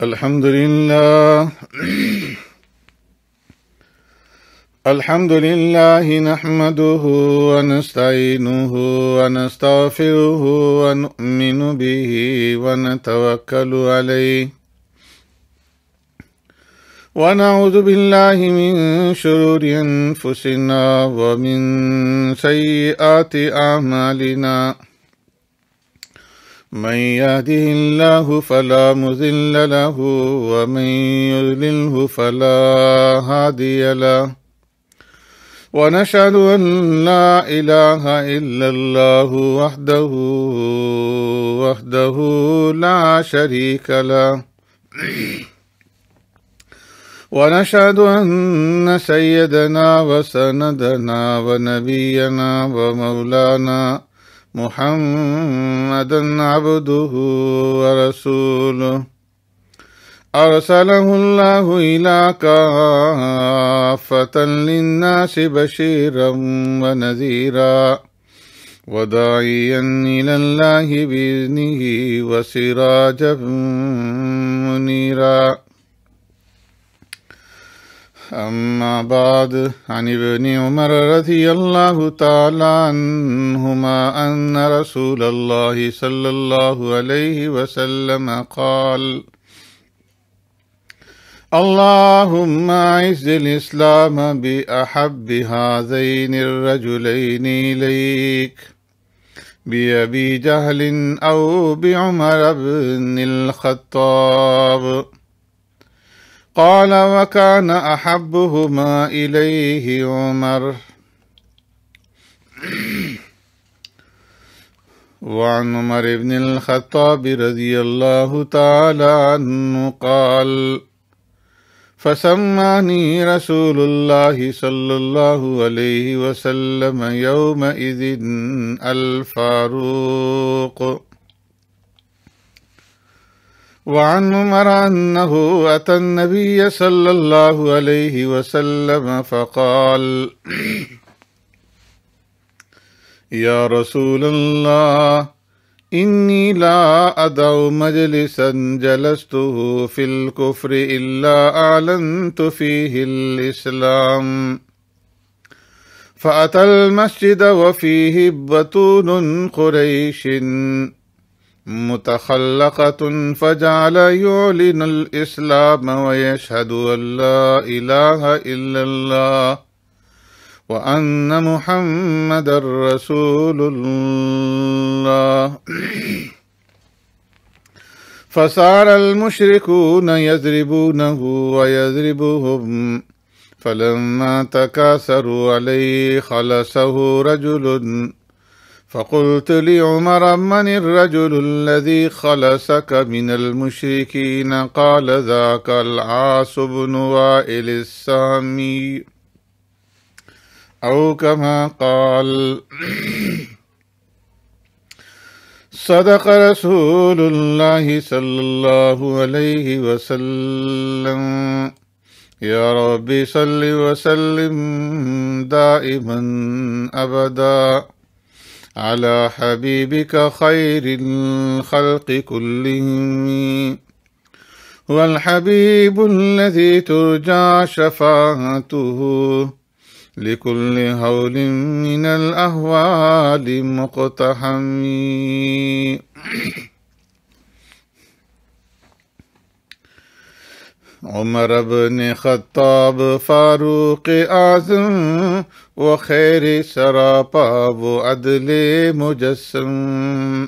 الحمد لله الحمد لله نحمده ونستعينه ونستغفره ونؤمن به ونتوكل عليه ونعوذ بالله من شرور أنفسنا ومن سيئات أعمالنا من يهده الله فلا مضل له ومن يضلله فلا هادي له ونشهد أن لا إله إلا الله وحده لا شريك له ونشهد أن سيدنا وسندنا ونبينا ومولانا محمدا عبده ورسوله أرسله الله إلى كافة للناس بشيرا ونذيرا وداعيا إلى الله بإذنه وسراجا منيرا أما بعد عن ابن عمر رضي الله تعالى عنهما أن رسول الله صلى الله عليه وسلم قال اللهم أعز الإسلام بأحب هذين الرجلين إليك بأبي جهل أو بعمر بن الخطاب قال وكان أحبهما إليه عمر. وعن عمر بن الخطاب رضي الله تعالى عنه قال فسماني رسول الله صلى الله عليه وسلم يومئذ الفاروق. وعن عمر أنه أتى النبي صلى الله عليه وسلم فقال يا رسول الله إني لا أدع مجلسا جلسته في الكفر إلا أعلنت فيه الإسلام فأتى المسجد وفيه بطون قريش متخلقة فجعل يعلن الإسلام ويشهد أن لا إله إلا الله وأن محمد رسول الله فصار المشركون يضربونه ويضربهم فلما تكاثروا عليه خلصه رجل فقلت لعمر من الرجل الذي خلصك من المشركين قال ذاك العاص بن وائل السامي أو كما قال صدق رسول الله صلى الله عليه وسلم. يا رب صل وسلم دائما أبدا على حبيبك خير الخلق كلهم هو الحبيب الذي ترجى شفاعته لكل هول من الأهوال مقتحم. عمر بن خطاب فاروق اعظم وخیر سراپا و عدل مجسم.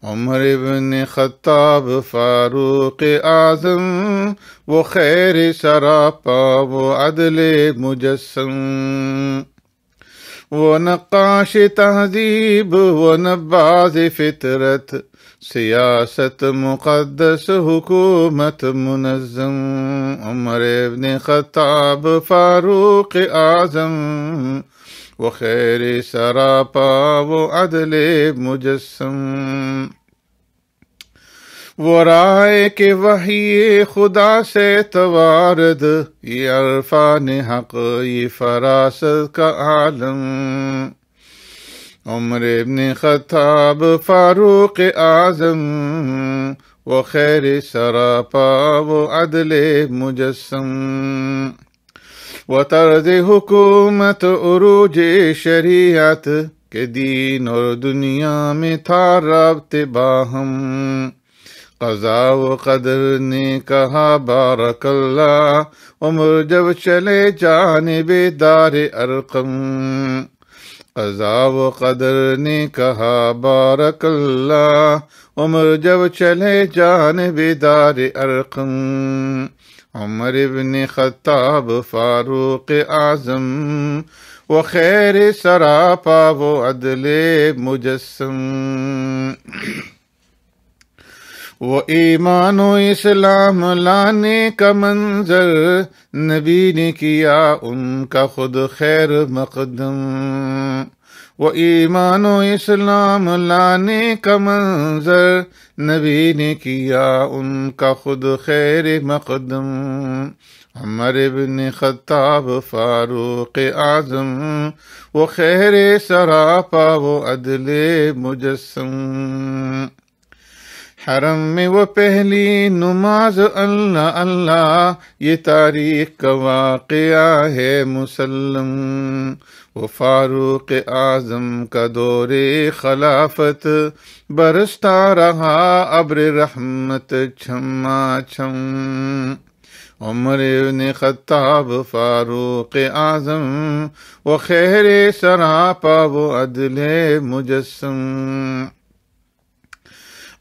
عمر بن خطاب فاروق اعظم و خیر سراپا و عدل مجسم. وہ نقاش تہذیب و نباز فطرت سیاست مقدس حکومت منظم. عمر بن خطاب فاروق اعظم و خیر سراپا و عدل مجسم. وہ رائے کہ وحی خدا سے توارد یہ عرفان حق یہ فراست کا عالم. عمر بن خطاب فاروق اعظم وہ خیر سراپا وہ عدل مجسم، وہ طرز حکومت عروج شریعت کہ دین اور دنیا میں تھا رابط باہم، قضا و قدر نے کہا بارک اللہ، عمر جب چلے جانب دار ارقم، قضا و قدر نے کہا بارک اللہ، عمر جب چلے جانب دار ارقم، عمر ابن خطاب فاروق اعظم، وہ خیر سراپا وہ عدل مجسم، وہ ایمان و اسلام لانے کا منظر نبی نے کیا ان کا خود خیر مقدم، وہ ایمان و اسلام لانے کا منظر نبی نے کیا ان کا خود خیر مقدم، عمر ابن خطاب فاروق اعظم، وہ خیر سراپا وہ عدل مجسم، حرم میں وہ پہلی نماز اللہ اللہ، یہ تاریخ کا واقعہ ہے مسلم، وہ فاروق اعظم کا دور خلافت، برستا رہا ابر رحمت چھما چھم، عمر ابن خطاب فاروق اعظم، وہ خیر سراپا وہ عدل مجسم،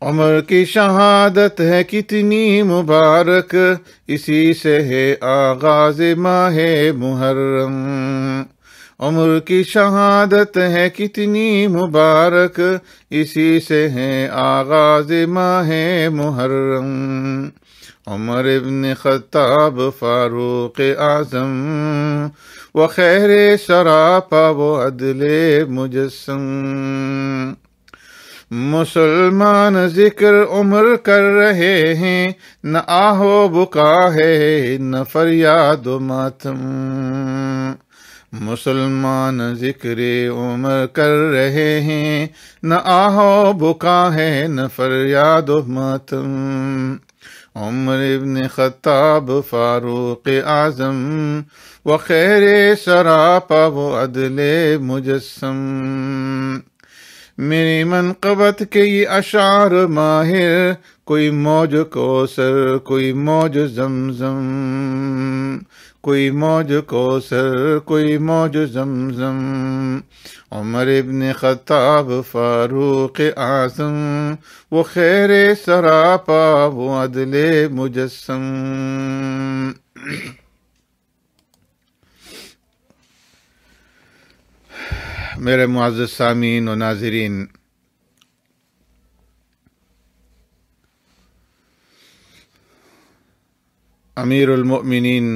عمر کی شہادت ہے کتنی مبارک، اسی سے ہے آغاز ماہ محرم، عمر کی شہادت ہے کتنی مبارک، اسی سے ہے آغاز ماہ محرم، عمر ابن خطاب فاروق اعظم، وہ خیر سراپا وہ عدل مجسم، مسلمان ذکر عمر کر رہے ہیں، نہ آہو بکا ہے نہ فریاد و ماتم، مسلمان ذکر عمر کر رہے ہیں، نہ آہو بکا ہے نہ فریاد و ماتم، عمر ابن خطاب فاروق اعظم، وہ خیر سراپا وہ عدل مجسم، میری منقبت کے یہ اشعار ماہر، کوئی موج کوثر کوئی موج زمزم، کوئی موج کوثر کوئی موج زمزم، عمر ابن خطاب فاروق اعظم، وہ خیر سراپا وہ عدل مجسم، میرے معزز سامعین و ناظرین، امیر المؤمنین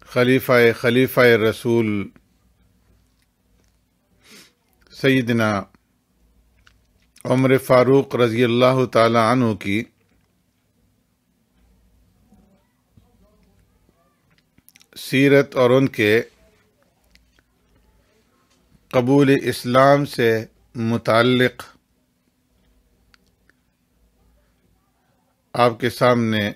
خلیفہ رسول سیدنا عمر فاروق رضی اللہ تعالی عنہ کی سیرت اور ان کے قبول اسلام سے متعلق آپ کے سامنے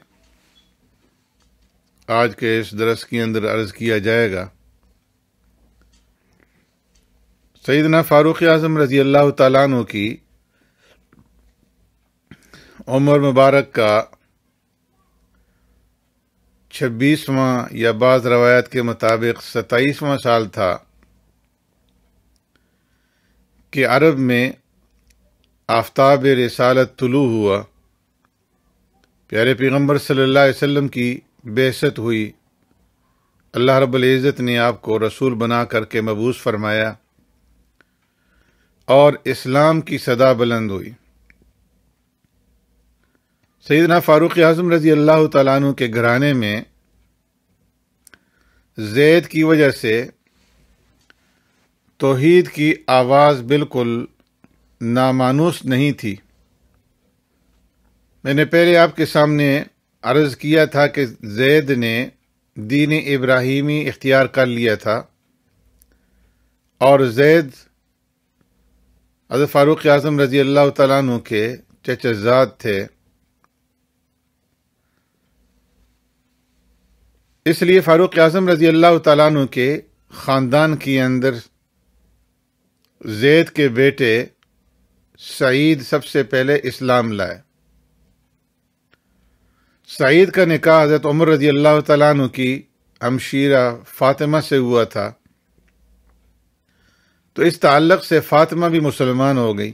آج کے اس درس کے اندر عرض کیا جائے گا۔ سیدنا فاروق اعظم رضی اللہ تعالیٰ عنہ کی عمر مبارک کا 26واں یا بعض روایات کے مطابق 27واں سال تھا کہ عرب میں آفتاب رسالت طلوع ہوا، پیارے پیغمبر صلی اللہ علیہ وسلم کی بعثت ہوئی، اللہ رب العزت نے آپ کو رسول بنا کر کے مبعوث فرمایا اور اسلام کی صدا بلند ہوئی۔ سیدنا فاروق اعظم رضی اللہ تعالیٰ عنہ کے گھرانے میں زید کی وجہ سے توحید کی آواز بالکل نامانوس نہیں تھی۔ میں نے پہلے آپ کے سامنے عرض کیا تھا کہ زید نے دین ابراہیمی اختیار کر لیا تھا اور زید حضرت فاروق اعظم رضی اللہ تعالیٰ عنہ کے چچا زاد تھے، اس لیے فاروق اعظم رضی اللہ تعالیٰ عنہ کے خاندان کے اندر زید کے بیٹے سعید سب سے پہلے اسلام لائے۔ سعید کا نکاح حضرت عمر رضی اللہ تعالیٰ عنہ کی ہمشیرہ فاطمہ سے ہوا تھا، تو اس تعلق سے فاطمہ بھی مسلمان ہو گئی۔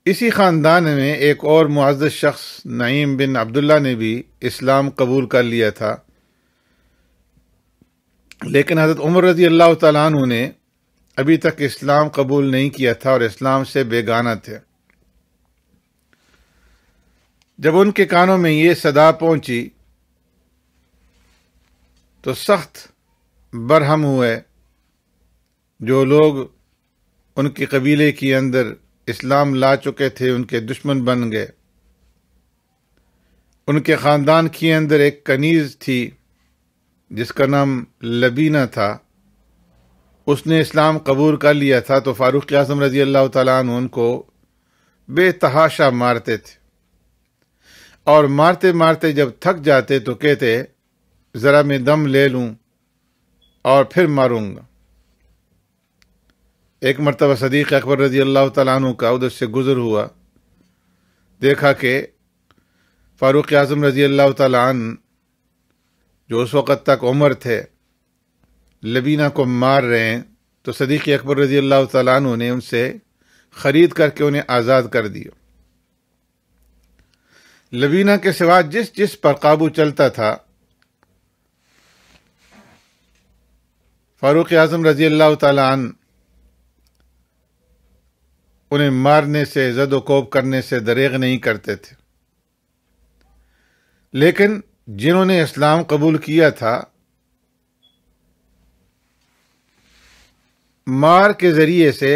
اسی خاندان میں ایک اور معزز شخص نعیم بن عبداللہ نے بھی اسلام قبول کر لیا تھا، لیکن حضرت عمر رضی اللہ تعالیٰ عنہ نے ابھی تک اسلام قبول نہیں کیا تھا اور اسلام سے بیگانہ تھے۔ جب ان کے کانوں میں یہ صدا پہنچی تو سخت برہم ہوئے۔ جو لوگ ان کے قبیلے کے اندر اسلام لا چکے تھے ان کے دشمن بن گئے۔ ان کے خاندان کے اندر ایک کنیز تھی جس کا نام لبینہ تھا، اس نے اسلام قبول کر لیا تھا، تو فاروق اعظم رضی اللہ تعالیٰ عنہ ان کو بے تحاشا مارتے تھے، اور مارتے مارتے جب تھک جاتے تو کہتے ذرا میں دم لے لوں اور پھر ماروں گا۔ ایک مرتبہ صدیق اکبر رضی اللہ تعالیٰ عنہ کا ادھر سے گزر ہوا، دیکھا کہ فاروق اعظم رضی اللہ تعالیٰ عنہ جو اس وقت تک عمر تھے لبینہ کو مار رہے ہیں، تو صدیق اکبر رضی اللہ تعالیٰ عنہ نے ان سے خرید کر کے انہیں آزاد کر دیا۔ لبینہ کے سوا جس جس پر قابو چلتا تھا فاروق اعظم رضی اللہ تعالیٰ عنہ انہیں مارنے سے، زد و کوب کرنے سے دریغ نہیں کرتے تھے۔ لیکن جنہوں نے اسلام قبول کیا تھا، مار کے ذریعے سے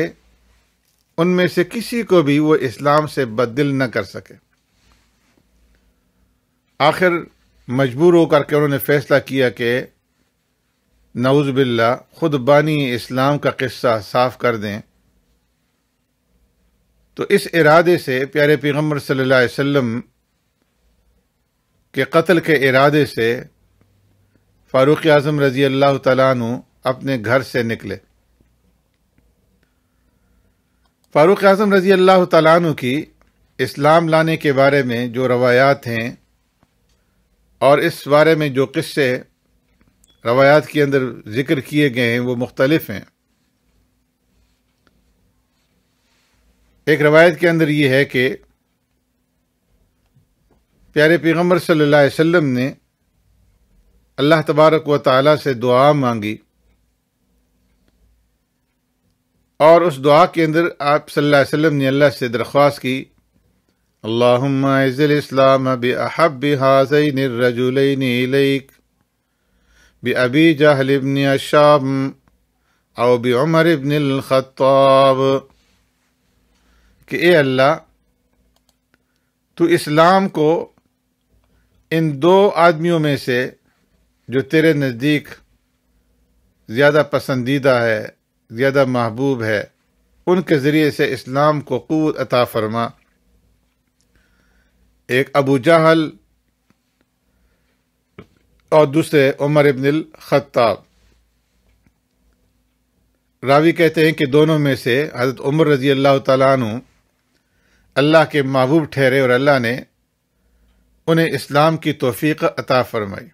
ان میں سے کسی کو بھی وہ اسلام سے بددل نہ کر سکے۔ آخر مجبور ہو کر کے انہوں نے فیصلہ کیا کہ نعوذ باللہ خود بانی اسلام کا قصہ صاف کر دیں۔ تو اس ارادے سے پیارے پیغمبر صلی اللہ علیہ وسلم کے قتل کے ارادے سے فاروق اعظم رضی اللہ تعالیٰ عنہ اپنے گھر سے نکلے۔ فاروق اعظم رضی اللہ تعالیٰ عنہ کی اسلام لانے کے بارے میں جو روایات ہیں اور اس بارے میں جو قصے روایات کے اندر ذکر کیے گئے ہیں وہ مختلف ہیں۔ ایک روایت کے اندر یہ ہے کہ پیارے پیغمبر صلی اللہ علیہ وسلم نے اللہ تبارک و تعالی سے دعا مانگی، اور اس دعا کے اندر آپ صلی اللہ علیہ وسلم نے اللہ سے درخواست کی، اللہم اعز الاسلام بأحب هذین الرجلین الیک بأبی جہل ابن الشام او بعمر ابن الخطاب، کہ اے اللہ تو اسلام کو ان دو آدمیوں میں سے جو تیرے نزدیک زیادہ پسندیدہ ہے، زیادہ محبوب ہے، ان کے ذریعے سے اسلام کو قوت عطا فرما۔ ایک ابو جہل اور دوسرے عمر ابن الخطاب۔ راوی کہتے ہیں کہ دونوں میں سے حضرت عمر رضی اللہ تعالیٰ عنہ اللہ کے محبوب ٹھہرے اور اللہ نے انہیں اسلام کی توفیق عطا فرمائی۔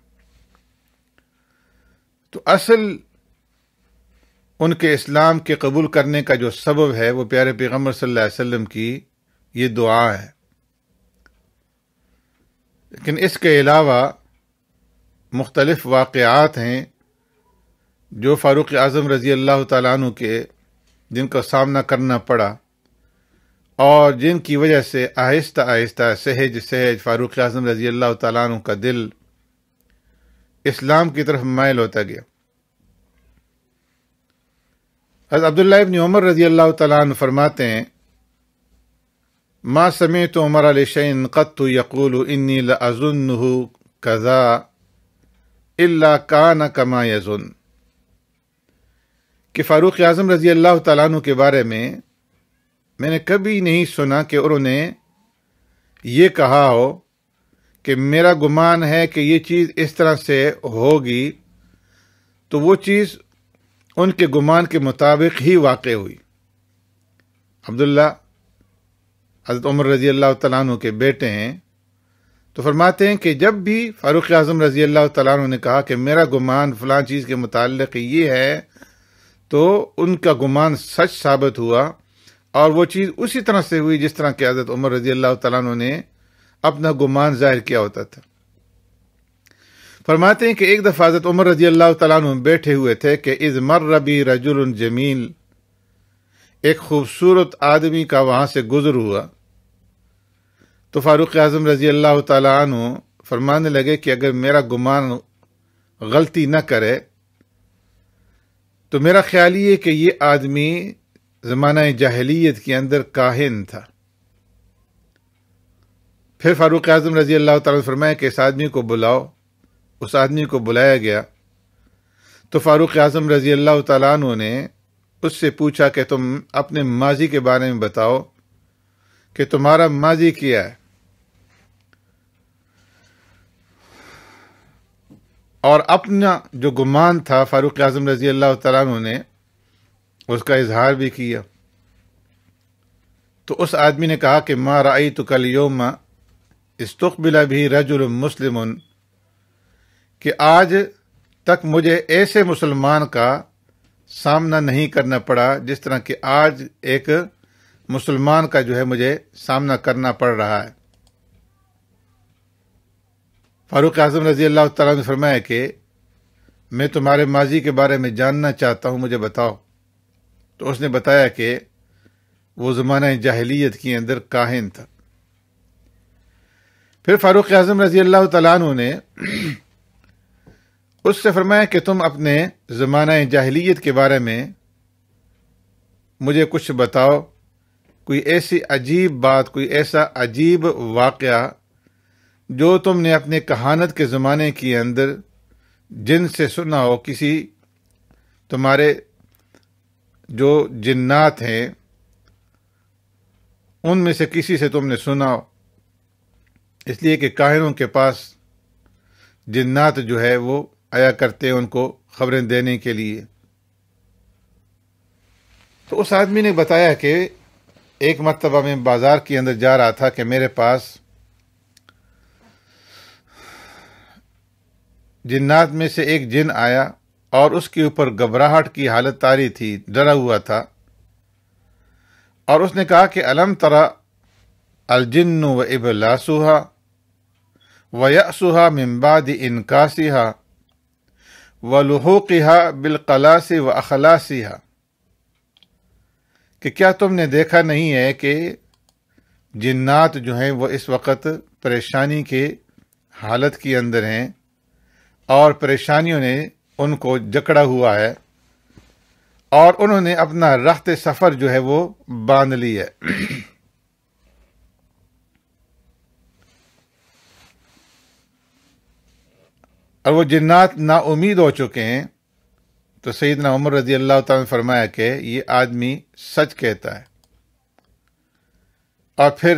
تو اصل ان کے اسلام کے قبول کرنے کا جو سبب ہے وہ پیارے پیغمبر صلی اللہ علیہ وسلم کی یہ دعا ہے۔ لیکن اس کے علاوہ مختلف واقعات ہیں جو فاروق اعظم رضی اللہ تعالیٰ عنہ کے جن کا سامنا کرنا پڑا، اور جن کی وجہ سے آہستہ آہستہ سہج سہج فاروق اعظم رضی اللہ تعالیٰ عنہ کا دل اسلام کی طرف مائل ہوتا گیا۔ حضرت عبداللہ ابن عمر رضی اللہ تعالیٰ عنہ فرماتے ہیں، ما سمعت عمر لشيء قط يقول انی لأظنه كذا الا كان كما يظن، کہ فاروق اعظم رضی اللہ تعالیٰ عنہ کے بارے میں میں نے کبھی نہیں سنا کہ انہوں نے یہ کہا ہو کہ میرا گمان ہے کہ یہ چیز اس طرح سے ہوگی، تو وہ چیز ان کے گمان کے مطابق ہی واقع ہوئی۔ عبداللہ حضرت عمر رضی اللہ تعالیٰ عنہ کے بیٹے ہیں، تو فرماتے ہیں کہ جب بھی فاروق اعظم رضی اللہ تعالیٰ عنہ نے کہا کہ میرا گمان فلاں چیز کے متعلق یہ ہے، تو ان کا گمان سچ ثابت ہوا، اور وہ چیز اسی طرح سے ہوئی جس طرح کہ حضرت عمر رضی اللہ تعالیٰ عنہ نے اپنا گمان ظاہر کیا ہوتا تھا۔ فرماتے ہیں کہ ایک دفعہ حضرت عمر رضی اللہ تعالیٰ عنہ بیٹھے ہوئے تھے کہ اذ مر بی رجل جمیل، ایک خوبصورت آدمی کا وہاں سے گزر ہوا، تو فاروق اعظم رضی اللہ تعالیٰ عنہ فرمانے لگے کہ اگر میرا گمان غلطی نہ کرے تو میرا خیال یہ کہ یہ آدمی زمانہ جاہلیت کے اندر کاہن تھا۔ پھر فاروق اعظم رضی اللہ تعالیٰ نے فرمایا کہ اس آدمی کو بلاؤ۔ اس آدمی کو بلایا گیا تو فاروق اعظم رضی اللہ تعالیٰ عنہ نے اس سے پوچھا کہ تم اپنے ماضی کے بارے میں بتاؤ کہ تمہارا ماضی کیا ہے، اور اپنا جو گمان تھا فاروق اعظم رضی اللہ تعالیٰ عنہ نے اس کا اظہار بھی کیا۔ تو اس آدمی نے کہا کہ ما رأیتک اليوم استقبل بھی رجل مسلم، کہ آج تک مجھے ایسے مسلمان کا سامنا نہیں کرنا پڑا جس طرح کہ آج ایک مسلمان کا جو ہے مجھے سامنا کرنا پڑ رہا ہے۔ فاروق اعظم رضی اللہ تعالیٰ نے فرمایا کہ میں تمہارے ماضی کے بارے میں جاننا چاہتا ہوں، مجھے بتاؤ۔ تو اس نے بتایا کہ وہ زمانہ جاہلیت کے اندر کاہن تھا۔ پھر فاروق اعظم رضی اللہ تعالیٰ عنہ نے اس سے فرمایا کہ تم اپنے زمانہ جاہلیت کے بارے میں مجھے کچھ بتاؤ، کوئی ایسی عجیب بات، کوئی ایسا عجیب واقعہ جو تم نے اپنے کہانت کے زمانے کے اندر جن سے سنا ہو، کسی تمہارے جو جنات ہیں ان میں سے کسی سے تم نے سنا ہو، اس لیے کہ کاہنوں کے پاس جنات جو ہے وہ آیا کرتے ہیں ان کو خبریں دینے کے لیے۔ تو اس آدمی نے بتایا کہ ایک مرتبہ میں بازار کے اندر جا رہا تھا کہ میرے پاس جنات میں سے ایک جن آیا اور اس کے اوپر گھبراہٹ کی حالت طاری تھی، ڈرا ہوا تھا، اور اس نے کہا کہ الم ترى الجن و ابلاسها ویأسها من بعد انکاسها ولحوقها بالقلاص واخلاصها، کہ کیا تم نے دیکھا نہیں ہے کہ جنات جو ہیں وہ اس وقت پریشانی کے حالت کے اندر ہیں اور پریشانیوں نے ان کو جکڑا ہوا ہے، اور انہوں نے اپنا رخت سفر جو ہے وہ باندھ لی ہے۔ اور وہ جنات نا امید ہو چکے ہیں۔ تو سیدنا عمر رضی اللہ تعالیٰ نے فرمایا کہ یہ آدمی سچ کہتا ہے۔ اور پھر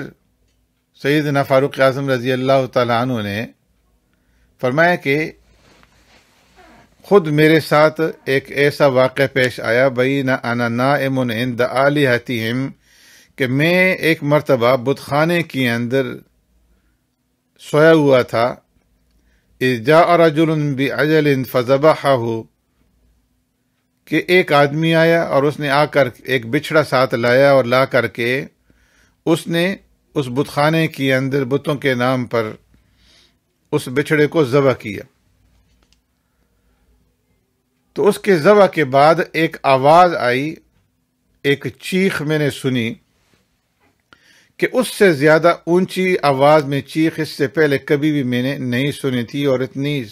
سیدنا فاروق اعظم رضی اللہ تعالیٰ عنہ نے فرمایا کہ خود میرے ساتھ ایک ایسا واقعہ پیش آیا، بین انا نائم عند آلہتہم، کہ میں ایک مرتبہ بت خانے کے اندر سویا ہوا تھا، اذ جاء رجل بعجل فذبحہ، کہ ایک آدمی آیا اور اس نے آ کر ایک بچھڑا ساتھ لایا، اور لا کر کے اس نے اس بت خانے کے اندر بتوں کے نام پر اس بچھڑے کو ذبح کیا۔ تو اس کے ذبح کے بعد ایک آواز آئی، ایک چیخ میں نے سنی کہ اس سے زیادہ اونچی آواز میں چیخ اس سے پہلے کبھی بھی میں نے نہیں سنی تھی، اور اتنی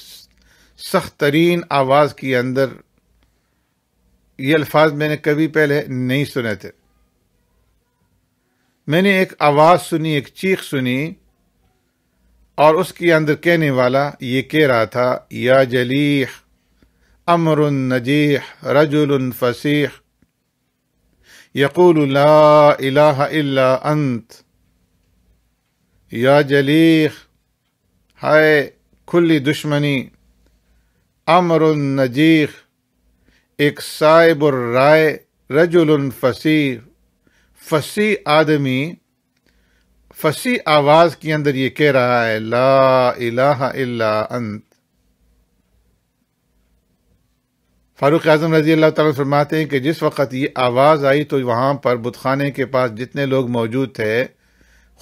سخت ترین آواز کے اندر یہ الفاظ میں نے کبھی پہلے نہیں سنے تھے۔ میں نے ایک آواز سنی، ایک چیخ سنی، اور اس کے اندر کہنے والا یہ کہہ رہا تھا، یا جلیح امر نجیح رجل فصیح، یقول لا الہ الا انت یا جلیخ، ہائے کھلی دشمنی، امر نجیخ، ایک صائب الرائے، رجل فصیح، فصیح آدمی فصیح آواز کے اندر یہ کہہ رہا ہے لا الہ الا انت۔ فاروق اعظم رضی اللہ تعالیٰ فرماتے ہیں کہ جس وقت یہ آواز آئی تو وہاں پر بت خانے کے پاس جتنے لوگ موجود تھے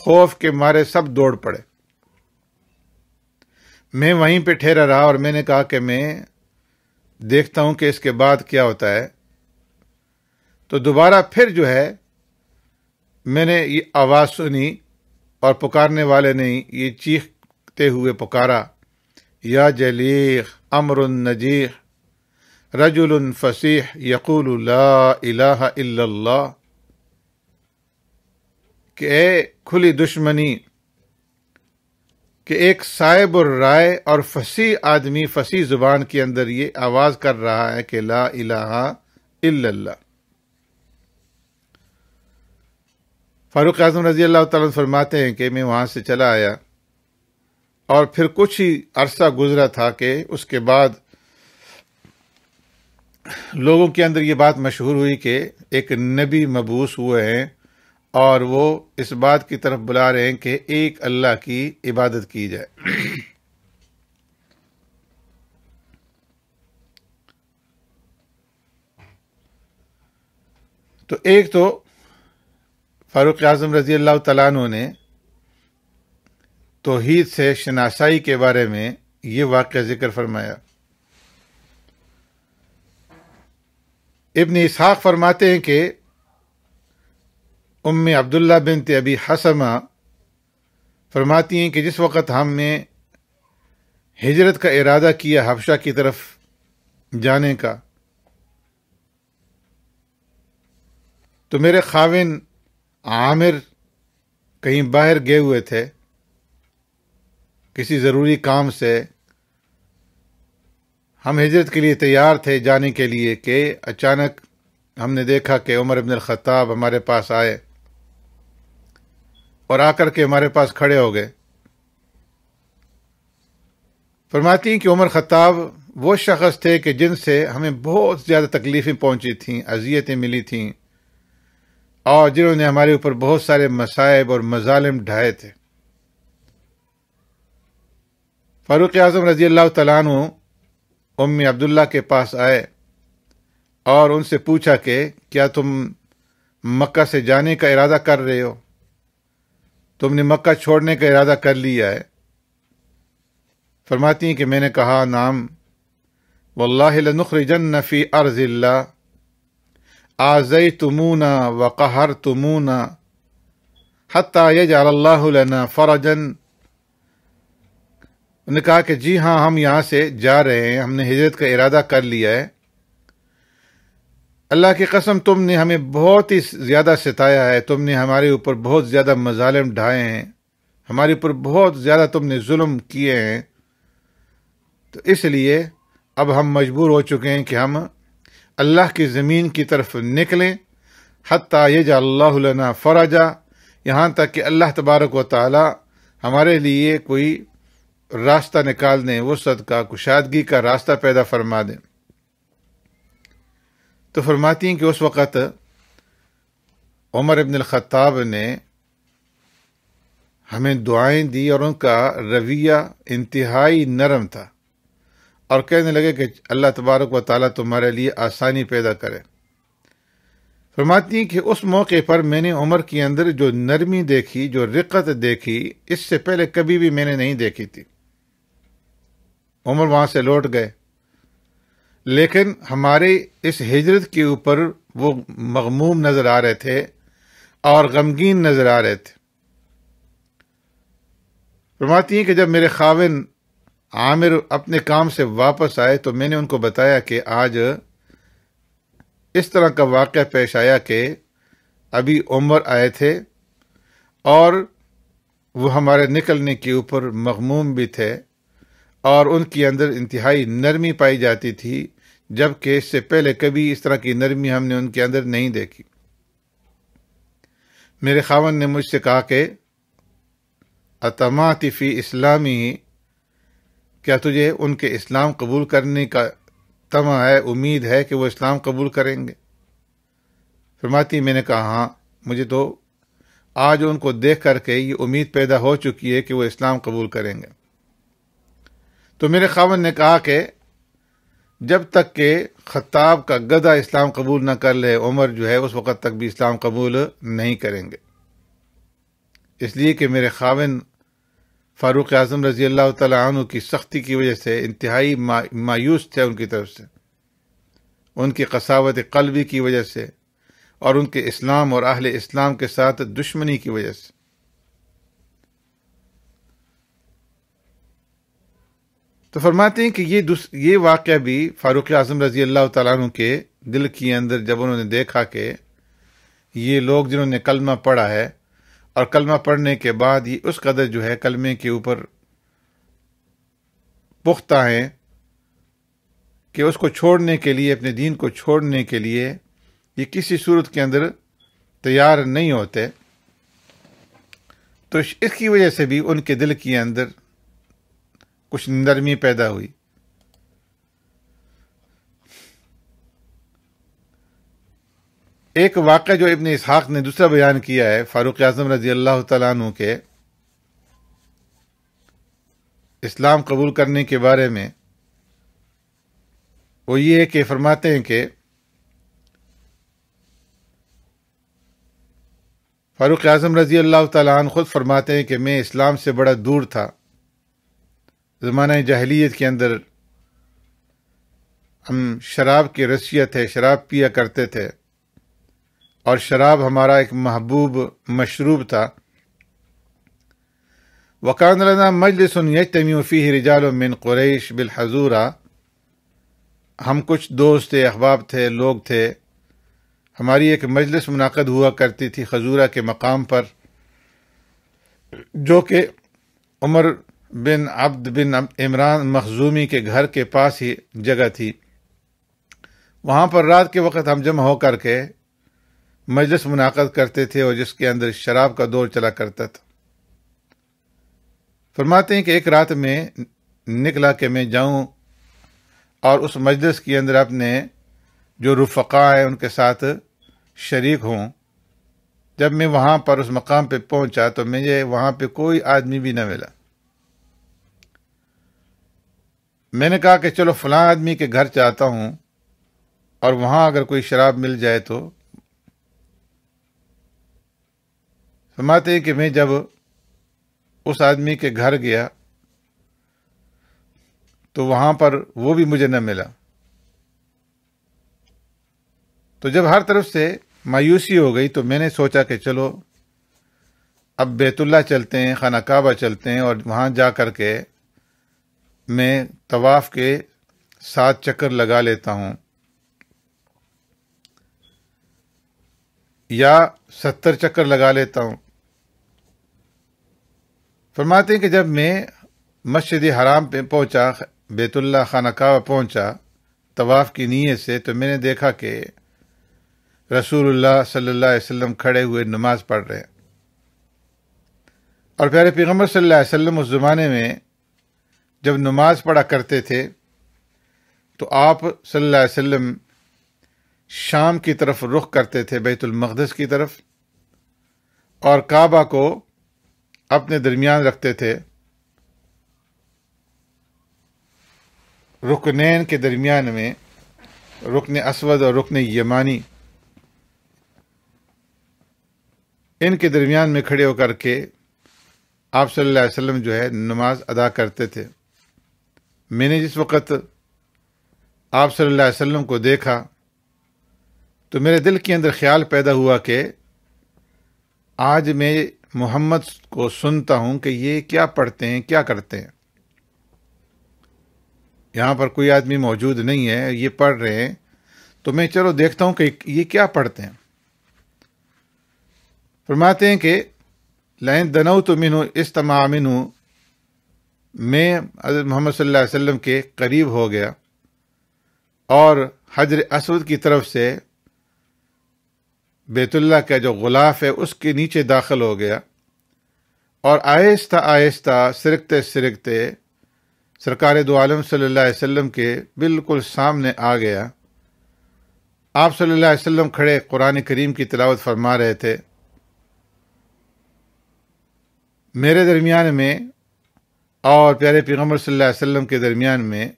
خوف کے مارے سب دوڑ پڑے۔ میں وہیں پہ ٹھہرا رہا اور میں نے کہا کہ میں دیکھتا ہوں کہ اس کے بعد کیا ہوتا ہے۔ تو دوبارہ پھر جو ہے میں نے یہ آواز سنی اور پکارنے والے نے یہ چیختے ہوئے پکارا یا جلیخ، امر نجیخ، رجل فصیح، یقول لا الہ الا اللہ، کہ اے کھلی دشمنی، کہ ایک صائب الرائے اور فصیح آدمی فصیح زبان کے اندر یہ آواز کر رہا ہے کہ لا الہ الا اللہ۔ فاروق اعظم رضی اللہ تعالیٰ فرماتے ہیں کہ میں وہاں سے چلا آیا اور پھر کچھ ہی عرصہ گزرا تھا کہ اس کے بعد لوگوں کے اندر یہ بات مشہور ہوئی کہ ایک نبی مبعوث ہوئے ہیں اور وہ اس بات کی طرف بلا رہے ہیں کہ ایک اللہ کی عبادت کی جائے۔ تو ایک تو فاروق اعظم رضی اللہ تعالیٰ عنہ نے توحید سے شناسائی کے بارے میں یہ واقعہ ذکر فرمایا۔ ابن اسحاق فرماتے ہیں کہ ام عبداللہ بنت ابی حسمہ فرماتی ہیں کہ جس وقت ہم نے ہجرت کا ارادہ کیا حبشہ کی طرف جانے کا، تو میرے خاوند عامر کہیں باہر گئے ہوئے تھے کسی ضروری کام سے۔ ہم ہجرت کے لیے تیار تھے جانے کے لیے کہ اچانک ہم نے دیکھا کہ عمر بن الخطاب ہمارے پاس آئے اور آ کر کے ہمارے پاس کھڑے ہو گئے۔ فرماتی ہیں کہ عمر خطاب وہ شخص تھے کہ جن سے ہمیں بہت زیادہ تکلیفیں پہنچی تھیں، اذیتیں ملی تھیں، اور جنہوں نے ہمارے اوپر بہت سارے مصائب اور مظالم ڈھائے تھے۔ فاروق اعظم رضی اللہ تعالیٰ عنہ ام عبداللہ کے پاس آئے اور ان سے پوچھا کہ کیا تم مکہ سے جانے کا ارادہ کر رہے ہو؟ تم نے مکہ چھوڑنے کا ارادہ کر لیا ہے؟ فرماتی ہیں کہ میں نے کہا نعم، واللہ لنخرجن فی ارض اللہ آذیتمونا وقہرتمونا حتی یجعل اللہ لنا فرجا۔ انہوں نے کہا کہ جی ہاں، ہم یہاں سے جا رہے ہیں، ہم نے ہجرت کا ارادہ کر لیا ہے۔ اللہ کی قسم تم نے ہمیں بہت ہی زیادہ ستایا ہے، تم نے ہمارے اوپر بہت زیادہ مظالم ڈھائے ہیں، ہمارے اوپر بہت زیادہ تم نے ظلم کیے ہیں، تو اس لیے اب ہم مجبور ہو چکے ہیں کہ ہم اللہ کی زمین کی طرف نکلیں، حتی یجعل اللہ لنا فرجا، یہاں تک کہ اللہ تبارک و تعالی ہمارے لیے کوئی راستہ نکال دیں، وسعت کا، کشادگی کا راستہ پیدا فرما دیں۔ تو فرماتی ہیں کہ اس وقت عمر ابن الخطاب نے ہمیں دعائیں دی اور ان کا رویہ انتہائی نرم تھا، اور کہنے لگے کہ اللہ تبارک و تعالیٰ تمہارے لیے آسانی پیدا کرے۔ فرماتی ہیں کہ اس موقع پر میں نے عمر کے اندر جو نرمی دیکھی، جو رقت دیکھی، اس سے پہلے کبھی بھی میں نے نہیں دیکھی تھی۔ عمر وہاں سے لوٹ گئے، لیکن ہمارے اس ہجرت کے اوپر وہ مغموم نظر آ رہے تھے اور غمگین نظر آ رہے تھے۔ فرماتی ہیں کہ جب میرے خاوند عامر اپنے کام سے واپس آئے تو میں نے ان کو بتایا کہ آج اس طرح کا واقعہ پیش آیا کہ ابھی عمر آئے تھے اور وہ ہمارے نکلنے کے اوپر مغموم بھی تھے، اور ان کے اندر انتہائی نرمی پائی جاتی تھی، جبکہ اس سے پہلے کبھی اس طرح کی نرمی ہم نے ان کے اندر نہیں دیکھی۔ میرے خاوند نے مجھ سے کہا کہ اطمعت فی اسلامی، کیا تجھے ان کے اسلام قبول کرنے کا طمع ہے، امید ہے کہ وہ اسلام قبول کریں گے؟ فرماتی میں نے کہا ہاں، مجھے تو آج ان کو دیکھ کر کے یہ امید پیدا ہو چکی ہے کہ وہ اسلام قبول کریں گے۔ تو میرے خاوند نے کہا کہ جب تک کہ خطاب کا گدھا اسلام قبول نہ کر لے، عمر جو ہے اس وقت تک بھی اسلام قبول نہیں کریں گے، اس لیے کہ میرے خاوند فاروق اعظم رضی اللہ تعالیٰ عنہ کی سختی کی وجہ سے انتہائی مایوس تھے ان کی طرف سے، ان کی قساوت قلبی کی وجہ سے، اور ان کے اسلام اور اہل اسلام کے ساتھ دشمنی کی وجہ سے۔ تو فرماتے ہیں کہ یہ واقعہ بھی فاروق اعظم رضی اللہ تعالیٰ عنہ کے دل کے اندر جب انہوں نے دیکھا کہ یہ لوگ جنہوں نے کلمہ پڑھا ہے اور کلمہ پڑھنے کے بعد یہ اس قدر جو ہے کلمے کے اوپر پختہ ہیں کہ اس کو چھوڑنے کے لیے، اپنے دین کو چھوڑنے کے لیے یہ کسی صورت کے اندر تیار نہیں ہوتے، تو اس کی وجہ سے بھی ان کے دل کے اندر کچھ نرمی پیدا ہوئی۔ ایک واقعہ جو ابن اسحاق نے دوسرا بیان کیا ہے فاروق اعظم رضی اللہ تعالیٰ عنہ کے اسلام قبول کرنے کے بارے میں، وہ یہ ہے کہ فرماتے ہیں کہ فاروق اعظم رضی اللہ تعالیٰ عنہ خود فرماتے ہیں کہ میں اسلام سے بڑا دور تھا۔ زمانہ جاہلیت کے اندر ہم شراب کی رسیت ہے، شراب پیا کرتے تھے، اور شراب ہمارا ایک محبوب مشروب تھا۔ وَكَانَ لَنَا مَجْلِسٌ يَجْتَمِعُ فِيهِ رِجَالٌ مِّن قُرَيْشٍ بِالْحَضُورَةِ، ہم کچھ دوست تھے، احباب تھے، لوگ تھے، ہماری ایک مجلس منعقد ہوا کرتی تھی خزورہ کے مقام پر، جو کہ عمر بن عبد بن عمران مخزومی کے گھر کے پاس ہی جگہ تھی۔ وہاں پر رات کے وقت ہم جمع ہو کر کے مجلس منعقد کرتے تھے، اور جس کے اندر شراب کا دور چلا کرتا تھا۔ فرماتے ہیں کہ ایک رات میں نکلا کہ میں جاؤں اور اس مجلس کے اندر اپنے جو رفقا ہیں ان کے ساتھ شریک ہوں۔ جب میں وہاں پر اس مقام پہ پہنچا تو مجھے وہاں پہ کوئی آدمی بھی نہ ملا۔ میں نے کہا کہ چلو فلاں آدمی کے گھر جاتا ہوں، اور وہاں اگر کوئی شراب مل جائے تو۔ فرماتے ہیں کہ میں جب اس آدمی کے گھر گیا تو وہاں پر وہ بھی مجھے نہ ملا۔ تو جب ہر طرف سے مایوسی ہو گئی تو میں نے سوچا کہ چلو اب بیت اللہ چلتے ہیں، خانہ کعبہ چلتے ہیں، اور وہاں جا کر کے میں طواف کے 7 چکر لگا لیتا ہوں، یا 70 چکر لگا لیتا ہوں۔ فرماتے ہیں کہ جب میں مسجد حرام پہ پہنچا، بیت اللہ خانہ کعبہ پہنچا طواف کی نیت سے، تو میں نے دیکھا کہ رسول اللہ صلی اللہ علیہ وسلم کھڑے ہوئے نماز پڑھ رہے ہیں۔ اور پیارے پیغمبر صلی اللہ علیہ وسلم اس زمانے میں جب نماز پڑھا کرتے تھے تو آپ صلی اللہ علیہ وسلم شام کی طرف رخ کرتے تھے، بیت المقدس کی طرف، اور کعبہ کو اپنے درمیان رکھتے تھے، رکنین کے درمیان میں، رکن اسود اور رکن یمانی، ان کے درمیان میں کھڑے ہو کر کے آپ صلی اللہ علیہ وسلم جو ہے نماز ادا کرتے تھے۔ میں نے جس وقت آپ صلی اللہ علیہ وسلم کو دیکھا تو میرے دل کے اندر خیال پیدا ہوا کہ آج میں محمد کو سنتا ہوں کہ یہ کیا پڑھتے ہیں، کیا کرتے ہیں۔ یہاں پر کوئی آدمی موجود نہیں ہے، یہ پڑھ رہے ہیں، تو میں چلو دیکھتا ہوں کہ یہ کیا پڑھتے ہیں۔ فرماتے ہیں کہ لئن دنوت منہ استمع منہ، میں حضرت محمد صلی اللہ علیہ وسلم کے قریب ہو گیا اور حجر اسود کی طرف سے بیت اللہ کا جو غلاف ہے اس کے نیچے داخل ہو گیا، اور آہستہ آہستہ سرکتے سرکتے سرکار دو عالم صلی اللہ علیہ وسلم کے بالکل سامنے آ گیا۔ آپ صلی اللہ علیہ وسلم کھڑے قرآن کریم کی تلاوت فرما رہے تھے۔ میرے درمیان میں اور پیارے پیغمبر صلی اللہ علیہ وسلم کے درمیان میں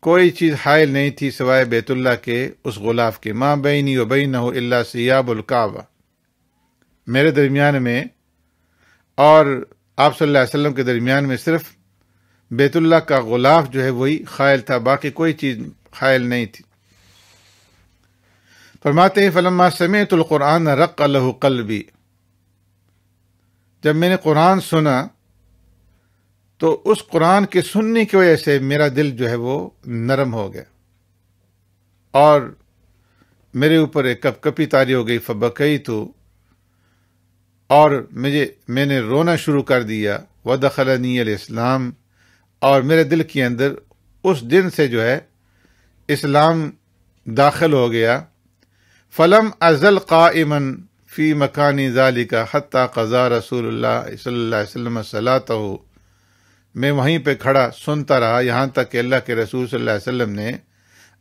کوئی چیز حائل نہیں تھی سوائے بیت اللہ کے اس غلاف کے۔ ما بینی و بینہ الا ثیاب الکعبہ، میرے درمیان میں اور آپ صلی اللہ علیہ وسلم کے درمیان میں صرف بیت اللہ کا غلاف جو ہے وہی حائل تھا، باقی کوئی چیز حائل نہیں تھی۔ فرماتے ہیں فلما سمعت القرآن رق لہ قلبی، جب میں نے قرآن سنا تو اس قرآن کے سننے کی وجہ سے میرا دل جو ہے وہ نرم ہو گیا، اور میرے اوپر ایک کپ کپی طاری ہو گئی۔ فبکیت، اور میں نے رونا شروع کر دیا۔ ودخلنی الاسلام، اور میرے دل کے اندر اس دن سے جو ہے اسلام داخل ہو گیا۔ فلم ازل قائما فی مکانی ذالک حتی قضا رسول اللہ صلی اللہ علیہ وسلم صلاتہ، میں وہیں پہ کھڑا سنتا رہا یہاں تک کہ اللہ کے رسول صلی اللہ علیہ وسلم نے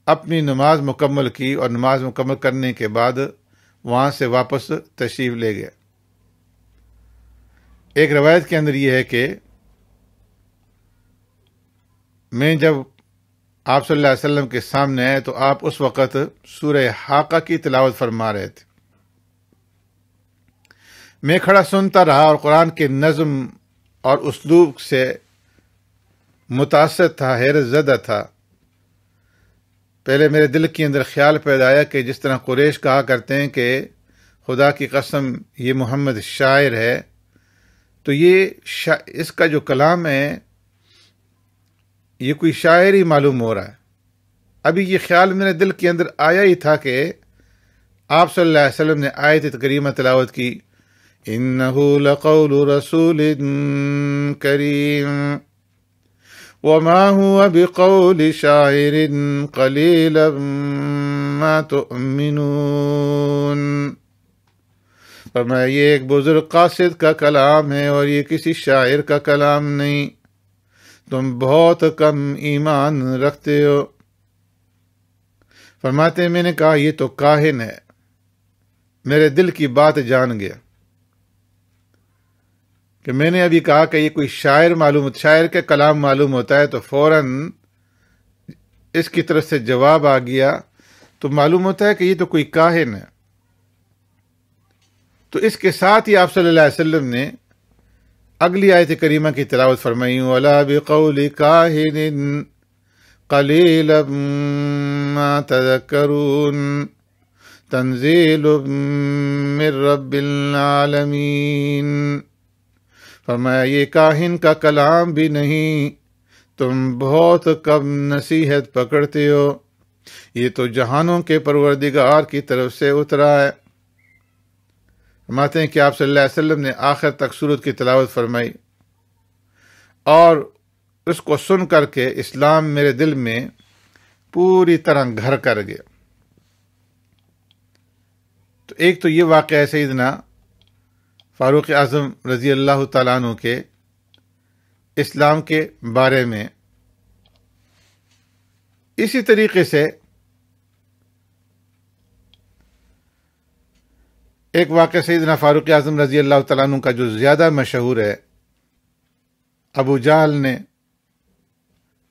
اپنی نماز مکمل کی، اور نماز مکمل کرنے کے بعد وہاں سے واپس تشریف لے گئے۔ ایک روایت کے اندر یہ ہے کہ میں جب آپ صلی اللہ علیہ وسلم کے سامنے آئے تو آپ اس وقت سورہ حاقہ کی تلاوت فرما رہے تھے۔ میں کھڑا سنتا رہا اور قرآن کے نظم اور اسلوب سے متاثر تھا، حیرت زدہ تھا۔ پہلے میرے دل کے اندر خیال پیدا آیا کہ جس طرح قریش کہا کرتے ہیں کہ خدا کی قسم یہ محمد شاعر ہے، تو اس کا جو کلام ہے یہ کوئی شاعر ہی معلوم ہو رہا ہے۔ ابھی یہ خیال میرے دل کے اندر آیا ہی تھا کہ آپ صلی اللہ علیہ وسلم نے آیت کریمہ تلاوت کی، اِنَّهُ لَقَوْلُ رَسُولٍ كَرِيمٍ وَمَا هُوَ بِقَوْلِ شَاعِرٍ قَلِيلًا مَا تُؤْمِنُونَ، فرمایا یہ ایک بزرگ قاصد کا کلام ہے اور یہ کسی شاعر کا کلام نہیں، تم بہت کم ایمان رکھتے ہو۔ فرماتے ہیں میں نے کہا یہ تو کاہن ہے، میرے دل کی بات جان گیا کہ میں نے ابھی کہا کہ یہ کوئی شاعر کا کلام معلوم ہوتا ہے، تو فوراً اس کی طرف سے جواب آ گیا، تو معلوم ہوتا ہے کہ یہ تو کوئی کاہن ہے۔ تو اس کے ساتھ ہی آپ صلی اللہ علیہ وسلم نے اگلی آیت کریمہ کی تلاوت فرمائی، وَلَا بِقَوْلِ كَاهِنٍ قَلِيلًا مَا تَذَكَّرُونَ تَنزِيلٌ مِّن رَّبِّ الْعَالَمِينَ، فرمایا یہ کاہن کا کلام بھی نہیں، تم بہت کم نصیحت پکڑتے ہو، یہ تو جہانوں کے پروردگار کی طرف سے اترا ہے۔ فرماتے ہیں کہ آپ صلی اللہ علیہ وسلم نے آخر تک سورت کی تلاوت فرمائی، اور اس کو سن کر کے اسلام میرے دل میں پوری طرح گھر کر گیا۔ تو ایک تو یہ واقعہ ہے سیدنا فاروق اعظم رضی اللہ تعالیٰ عنہ کے اسلام کے بارے میں۔ اسی طریقے سے ایک واقعہ سیدنا فاروق اعظم رضی اللہ تعالیٰ عنہ کا جو زیادہ مشہور ہے، ابو جہل نے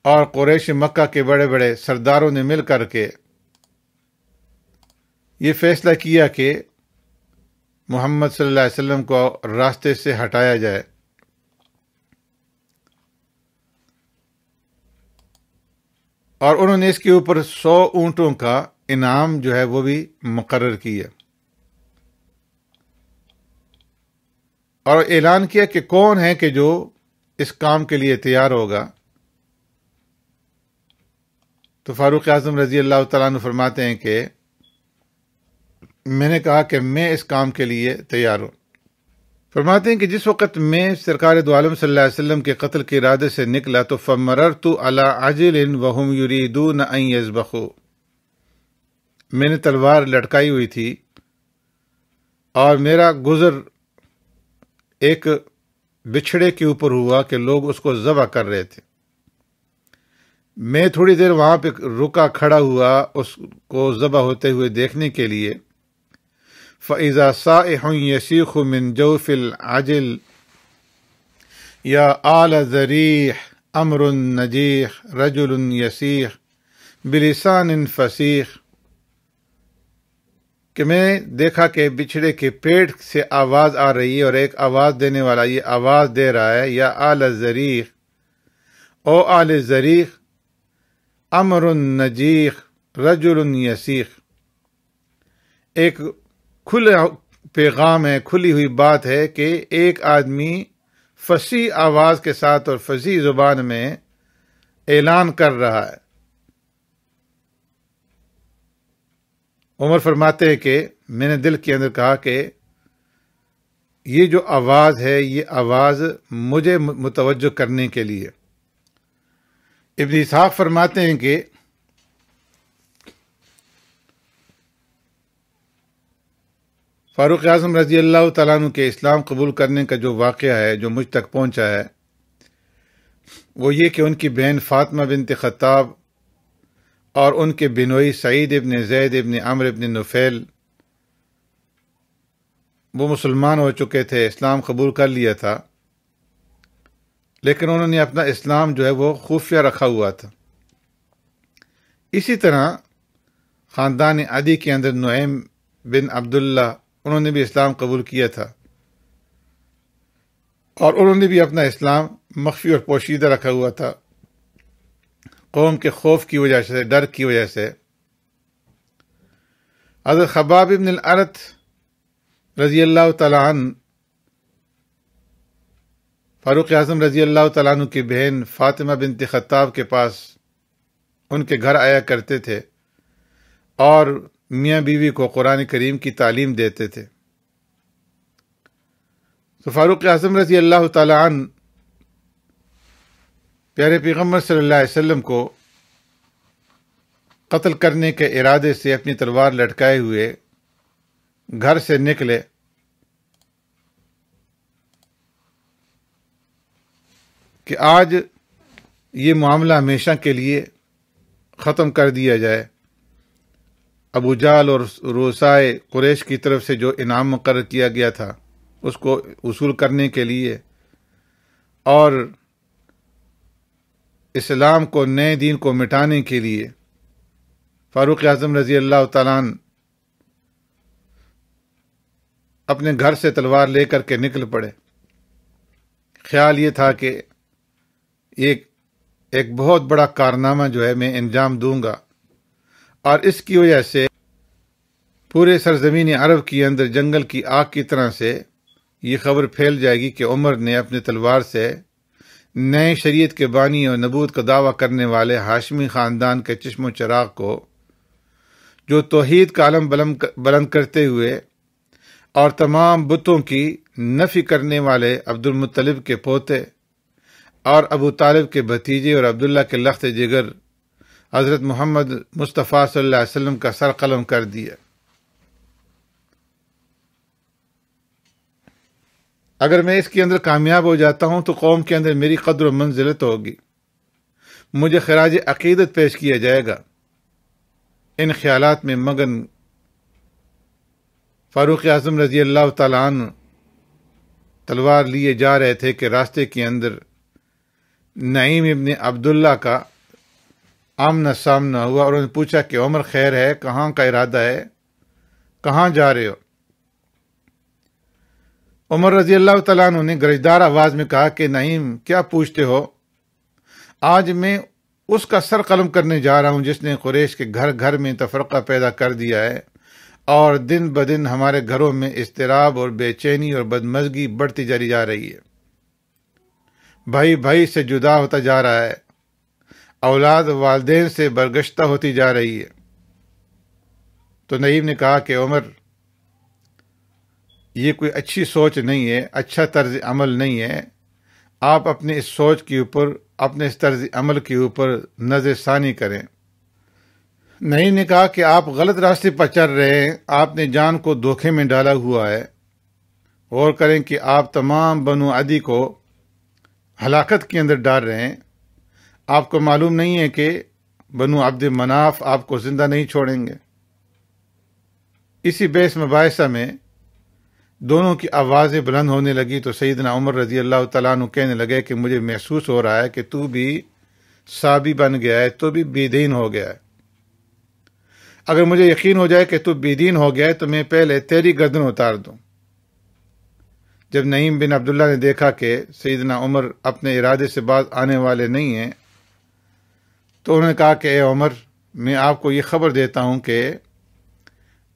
اور قریش مکہ کے بڑے بڑے سرداروں نے مل کر کے یہ فیصلہ کیا کہ محمد صلی اللہ علیہ وسلم کو راستے سے ہٹایا جائے۔ اور انہوں نے اس کے اوپر 100 اونٹوں کا انعام جو ہے وہ بھی مقرر کیا، اور اعلان کیا کہ کون ہے کہ جو اس کام کے لیے تیار ہوگا۔ تو فاروق اعظم رضی اللہ تعالیٰ عنہ فرماتے ہیں کہ میں نے کہا کہ میں اس کام کے لیے تیار ہوں۔ فرماتے ہیں کہ جس وقت میں سرکار دو عالم صلی اللہ علیہ وسلم کے قتل کے ارادے سے نکلا تو فمررت علی عجل وهم یریدون ان یذبحوا، میں نے تلوار لٹکائی ہوئی تھی اور میرا گزر ایک بچھڑے کے اوپر ہوا کہ لوگ اس کو ذبح کر رہے تھے۔ میں تھوڑی دیر وہاں پہ رکا کھڑا ہوا اس کو ذبح ہوتے ہوئے دیکھنے کے لیے۔ فَإِذَا صَائِحٌ يَسِيخُ مِنْ جَوْفِ الْعَجْلِ یا آل ذریح امر نجیح رجل یسیح بلسان فصیح، کہ میں دیکھا کہ بچھڑے کے پیٹ سے آواز آ رہی ہے اور ایک آواز دینے والا یہ آواز دے رہا ہے، یا آل ذریح، او آل ذریح، امر نجیح رجل یسیح، ایک کھلا پیغام ہے، کھلی ہوئی بات ہے کہ ایک آدمی فصیح آواز کے ساتھ اور فصیح زبان میں اعلان کر رہا ہے۔ عمر فرماتے ہیں کہ میں نے دل کے اندر کہا کہ یہ جو آواز ہے یہ آواز مجھے متوجہ کرنے کے لیے۔ ابن اسحاق فرماتے ہیں کہ فاروق اعظم رضی اللہ تعالیٰ عنہ کے اسلام قبول کرنے کا جو واقعہ ہے جو مجھ تک پہنچا ہے وہ یہ کہ ان کی بہن فاطمہ بنت خطاب اور ان کے بنوئی سعید ابن زید ابن عمرو ابن نفیل وہ مسلمان ہو چکے تھے، اسلام قبول کر لیا تھا، لیکن انہوں نے اپنا اسلام جو ہے وہ خفیہ رکھا ہوا تھا۔ اسی طرح خاندان عدی کے اندر نعیم بن عبداللہ انہوں نے بھی اسلام قبول کیا تھا اور انہوں نے بھی اپنا اسلام مخفی اور پوشیدہ رکھا ہوا تھا، قوم کے خوف کی وجہ سے، ڈر کی وجہ سے۔ حضرت خباب ابن الارت رضی اللہ تعالیٰ عنہ فاروق اعظم رضی اللہ تعالیٰ عنہ کی بہن فاطمہ بنت خطاب کے پاس ان کے گھر آیا کرتے تھے اور میاں بیوی کو قرآن کریم کی تعلیم دیتے تھے۔ تو فاروق اعظم رضی اللہ تعالیٰ عنہ پیارے پیغمبر صلی اللہ علیہ وسلم کو قتل کرنے کے ارادے سے اپنی تلوار لٹکائے ہوئے گھر سے نکلے، کہ آج یہ معاملہ ہمیشہ کے لیے ختم کر دیا جائے۔ ابو جہل اور رؤسائے قریش کی طرف سے جو انعام مقرر کیا گیا تھا اس کو وصول کرنے کے لیے اور اسلام کو، نئے دین کو مٹانے کے لیے فاروق اعظم رضی اللہ تعالیٰ عنہ اپنے گھر سے تلوار لے کر کے نکل پڑے۔ خیال یہ تھا کہ ایک بہت بڑا کارنامہ جو ہے میں انجام دوں گا اور اس کی وجہ سے پورے سرزمین عرب کے اندر جنگل کی آگ کی طرح سے یہ خبر پھیل جائے گی کہ عمر نے اپنے تلوار سے نئے شریعت کے بانی اور نبوت کا دعویٰ کرنے والے ہاشمی خاندان کے چشم و چراغ کو، جو توحید کا علم بلند کرتے ہوئے اور تمام بتوں کی نفی کرنے والے عبد المطلب کے پوتے اور ابو طالب کے بھتیجے اور عبداللہ کے لخت جگر حضرت محمد مصطفیٰ صلی اللہ علیہ وسلم کا سر قلم کر دیا۔ اگر میں اس کے اندر کامیاب ہو جاتا ہوں تو قوم کے اندر میری قدر و منزلت ہوگی، مجھے خراج عقیدت پیش کیا جائے گا۔ ان خیالات میں مگن فاروق اعظم رضی اللہ تعالیٰ عنہ تلوار لیے جا رہے تھے کہ راستے کے اندر نعیم ابن عبداللہ کا آمنا سامنا ہوا اور انہوں نے پوچھا کہ عمر خیر ہے، کہاں کا ارادہ ہے، کہاں جا رہے ہو؟ عمر رضی اللہ تعالیٰ عنہ نے گرجدار آواز میں کہا کہ نعیم کیا پوچھتے ہو؟ آج میں اس کا سر قلم کرنے جا رہا ہوں جس نے قریش کے گھر گھر میں تفرقہ پیدا کر دیا ہے اور دن بدن ہمارے گھروں میں اضطراب اور بے چینی اور بدمزگی بڑھتی جا رہی ہے، بھائی بھائی سے جدا ہوتا جا رہا ہے، اولاد والدین سے برگشتہ ہوتی جا رہی ہے۔ تو نعیم نے کہا کہ عمر یہ کوئی اچھی سوچ نہیں ہے، اچھا طرز عمل نہیں ہے، آپ اپنے اس سوچ کے اوپر، اپنے اس طرز عمل کے اوپر نظر ثانی کریں۔ نعیم نے کہا کہ آپ غلط راستے پر چل رہے ہیں، آپ نے جان کو دھوکے میں ڈالا ہوا ہے۔ غور کریں کہ آپ تمام بنو عدی کو ہلاکت کے اندر ڈال رہے ہیں۔ آپ کو معلوم نہیں ہے کہ بنو عبد مناف آپ کو زندہ نہیں چھوڑیں گے۔ اسی بحث مباحثہ میں دونوں کی آوازیں بلند ہونے لگی تو سیدنا عمر رضی اللہ تعالیٰ عنہ کہنے لگے کہ مجھے محسوس ہو رہا ہے کہ تو بھی صحابی بن گیا ہے، تو بھی بے دین ہو گیا ہے۔ اگر مجھے یقین ہو جائے کہ تو بے دین ہو گیا ہے تو میں پہلے تیری گردن اتار دوں۔ جب نعیم بن عبداللہ نے دیکھا کہ سیدنا عمر اپنے ارادے سے باز آنے والے نہیں ہیں تو انہوں نے کہا کہ اے عمر، میں آپ کو یہ خبر دیتا ہوں کہ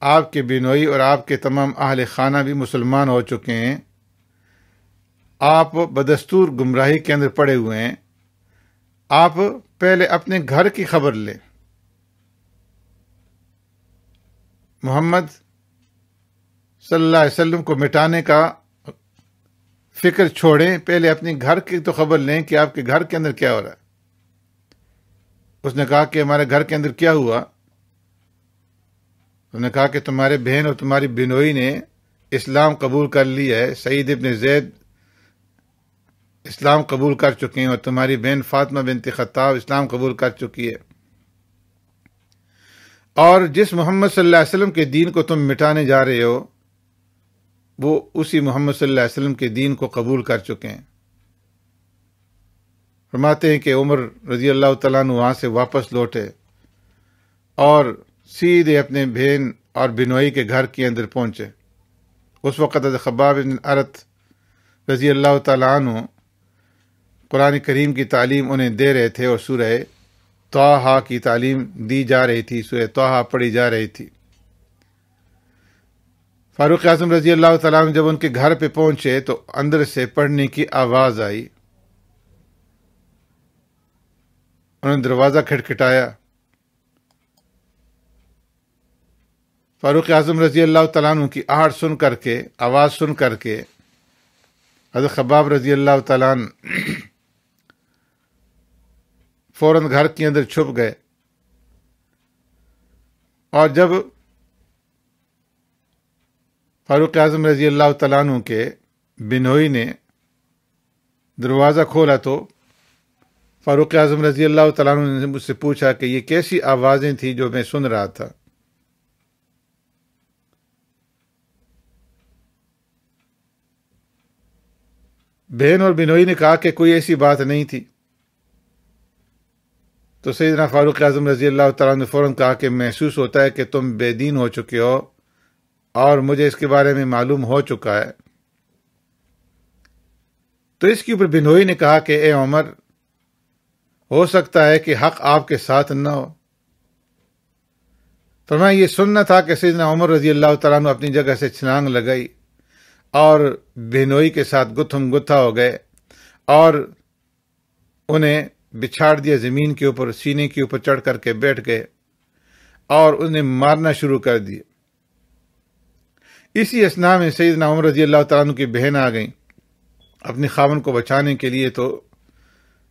آپ کے بینوئی اور آپ کے تمام اہل خانہ بھی مسلمان ہو چکے ہیں۔ آپ بدستور گمراہی کے اندر پڑے ہوئے ہیں۔ آپ پہلے اپنے گھر کی خبر لیں۔ محمد صلی اللہ علیہ وسلم کو مٹانے کا فکر چھوڑیں، پہلے اپنے گھر کی تو خبر لیں کہ آپ کے گھر کے اندر کیا ہو رہا ہے۔ اس نے کہا کہ ہمارے گھر کے اندر کیا ہوا؟ انہوں نے کہا کہ تمہارے بہن اور تمہاری بنوئی نے اسلام قبول کر لیا ہے، سعید ابن زید اسلام قبول کر چکے ہیں اور تمہاری بہن فاطمہ بنت خطاب اسلام قبول کر چکی ہے، اور جس محمد صلی اللہ علیہ وسلم کے دین کو تم مٹانے جا رہے ہو وہ اسی محمد صلی اللہ علیہ وسلم کے دین کو قبول کر چکے ہیں۔ فرماتے ہیں کہ عمر رضی اللہ تعالیٰ عنہ وہاں سے واپس لوٹے اور سیدھے اپنے بہن اور بنوئی کے گھر کے اندر پہنچے۔ اس وقت حضرت خباب بن ارت رضی اللہ تعالیٰ عنہ قرآن کریم کی تعلیم انہیں دے رہے تھے اور سورہ طٰہٰ کی تعلیم دی جا رہی تھی، سورہ طٰہٰ پڑھی جا رہی تھی۔ فاروق اعظم رضی اللہ تعالیٰ عنہ جب ان کے گھر پہ پہنچے تو اندر سے پڑھنے کی آواز آئی۔ انہوں نے دروازہ کھٹکھٹایا۔ فاروق اعظم رضی اللہ تعالیٰ عنہ کی آہٹ سن کر کے، آواز سن کر کے حضرت خباب رضی اللہ تعالیٰ عنہ فوراً گھر کے اندر چھپ گئے، اور جب فاروق اعظم رضی اللہ تعالیٰ عنہ کے بنوئی نے دروازہ کھولا تو فاروق اعظم رضی اللہ تعالیٰ عنہ نے مجھ سے پوچھا کہ یہ کیسی آوازیں تھیں جو میں سن رہا تھا۔ بہن اور بنوئی نے کہا کہ کوئی ایسی بات نہیں تھی۔ تو سیدنا فاروق اعظم رضی اللہ تعالیٰ عنہ نے فوراً کہا کہ محسوس ہوتا ہے کہ تم بے دین ہو چکے ہو اور مجھے اس کے بارے میں معلوم ہو چکا ہے۔ تو اس کے اوپر بنوئی نے کہا کہ اے عمر، ہو سکتا ہے کہ حق آپ کے ساتھ نہ ہو۔ فرمایا یہ سننا تھا کہ سیدنا عمر رضی اللہ تعالیٰ عنہ اپنی جگہ سے چھلانگ لگائی اور بہنوئی کے ساتھ گتھم گتھا ہو گئے اور انہیں بچھاڑ دیا زمین کے اوپر، سینے کے اوپر چڑھ کر کے بیٹھ گئے اور انہیں مارنا شروع کر دیے۔ اسی اثناء میں سیدنا عمر رضی اللہ تعالیٰ عنہ کی بہن آ گئیں اپنے خاوند کو بچانے کے لیے، تو